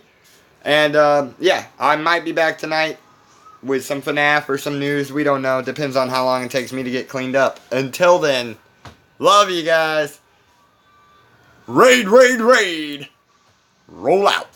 And, yeah, I might be back tonight with some FNAF or some news. We don't know. Depends on how long it takes me to get cleaned up. Until then, love you guys. Raid, raid, raid. Roll out.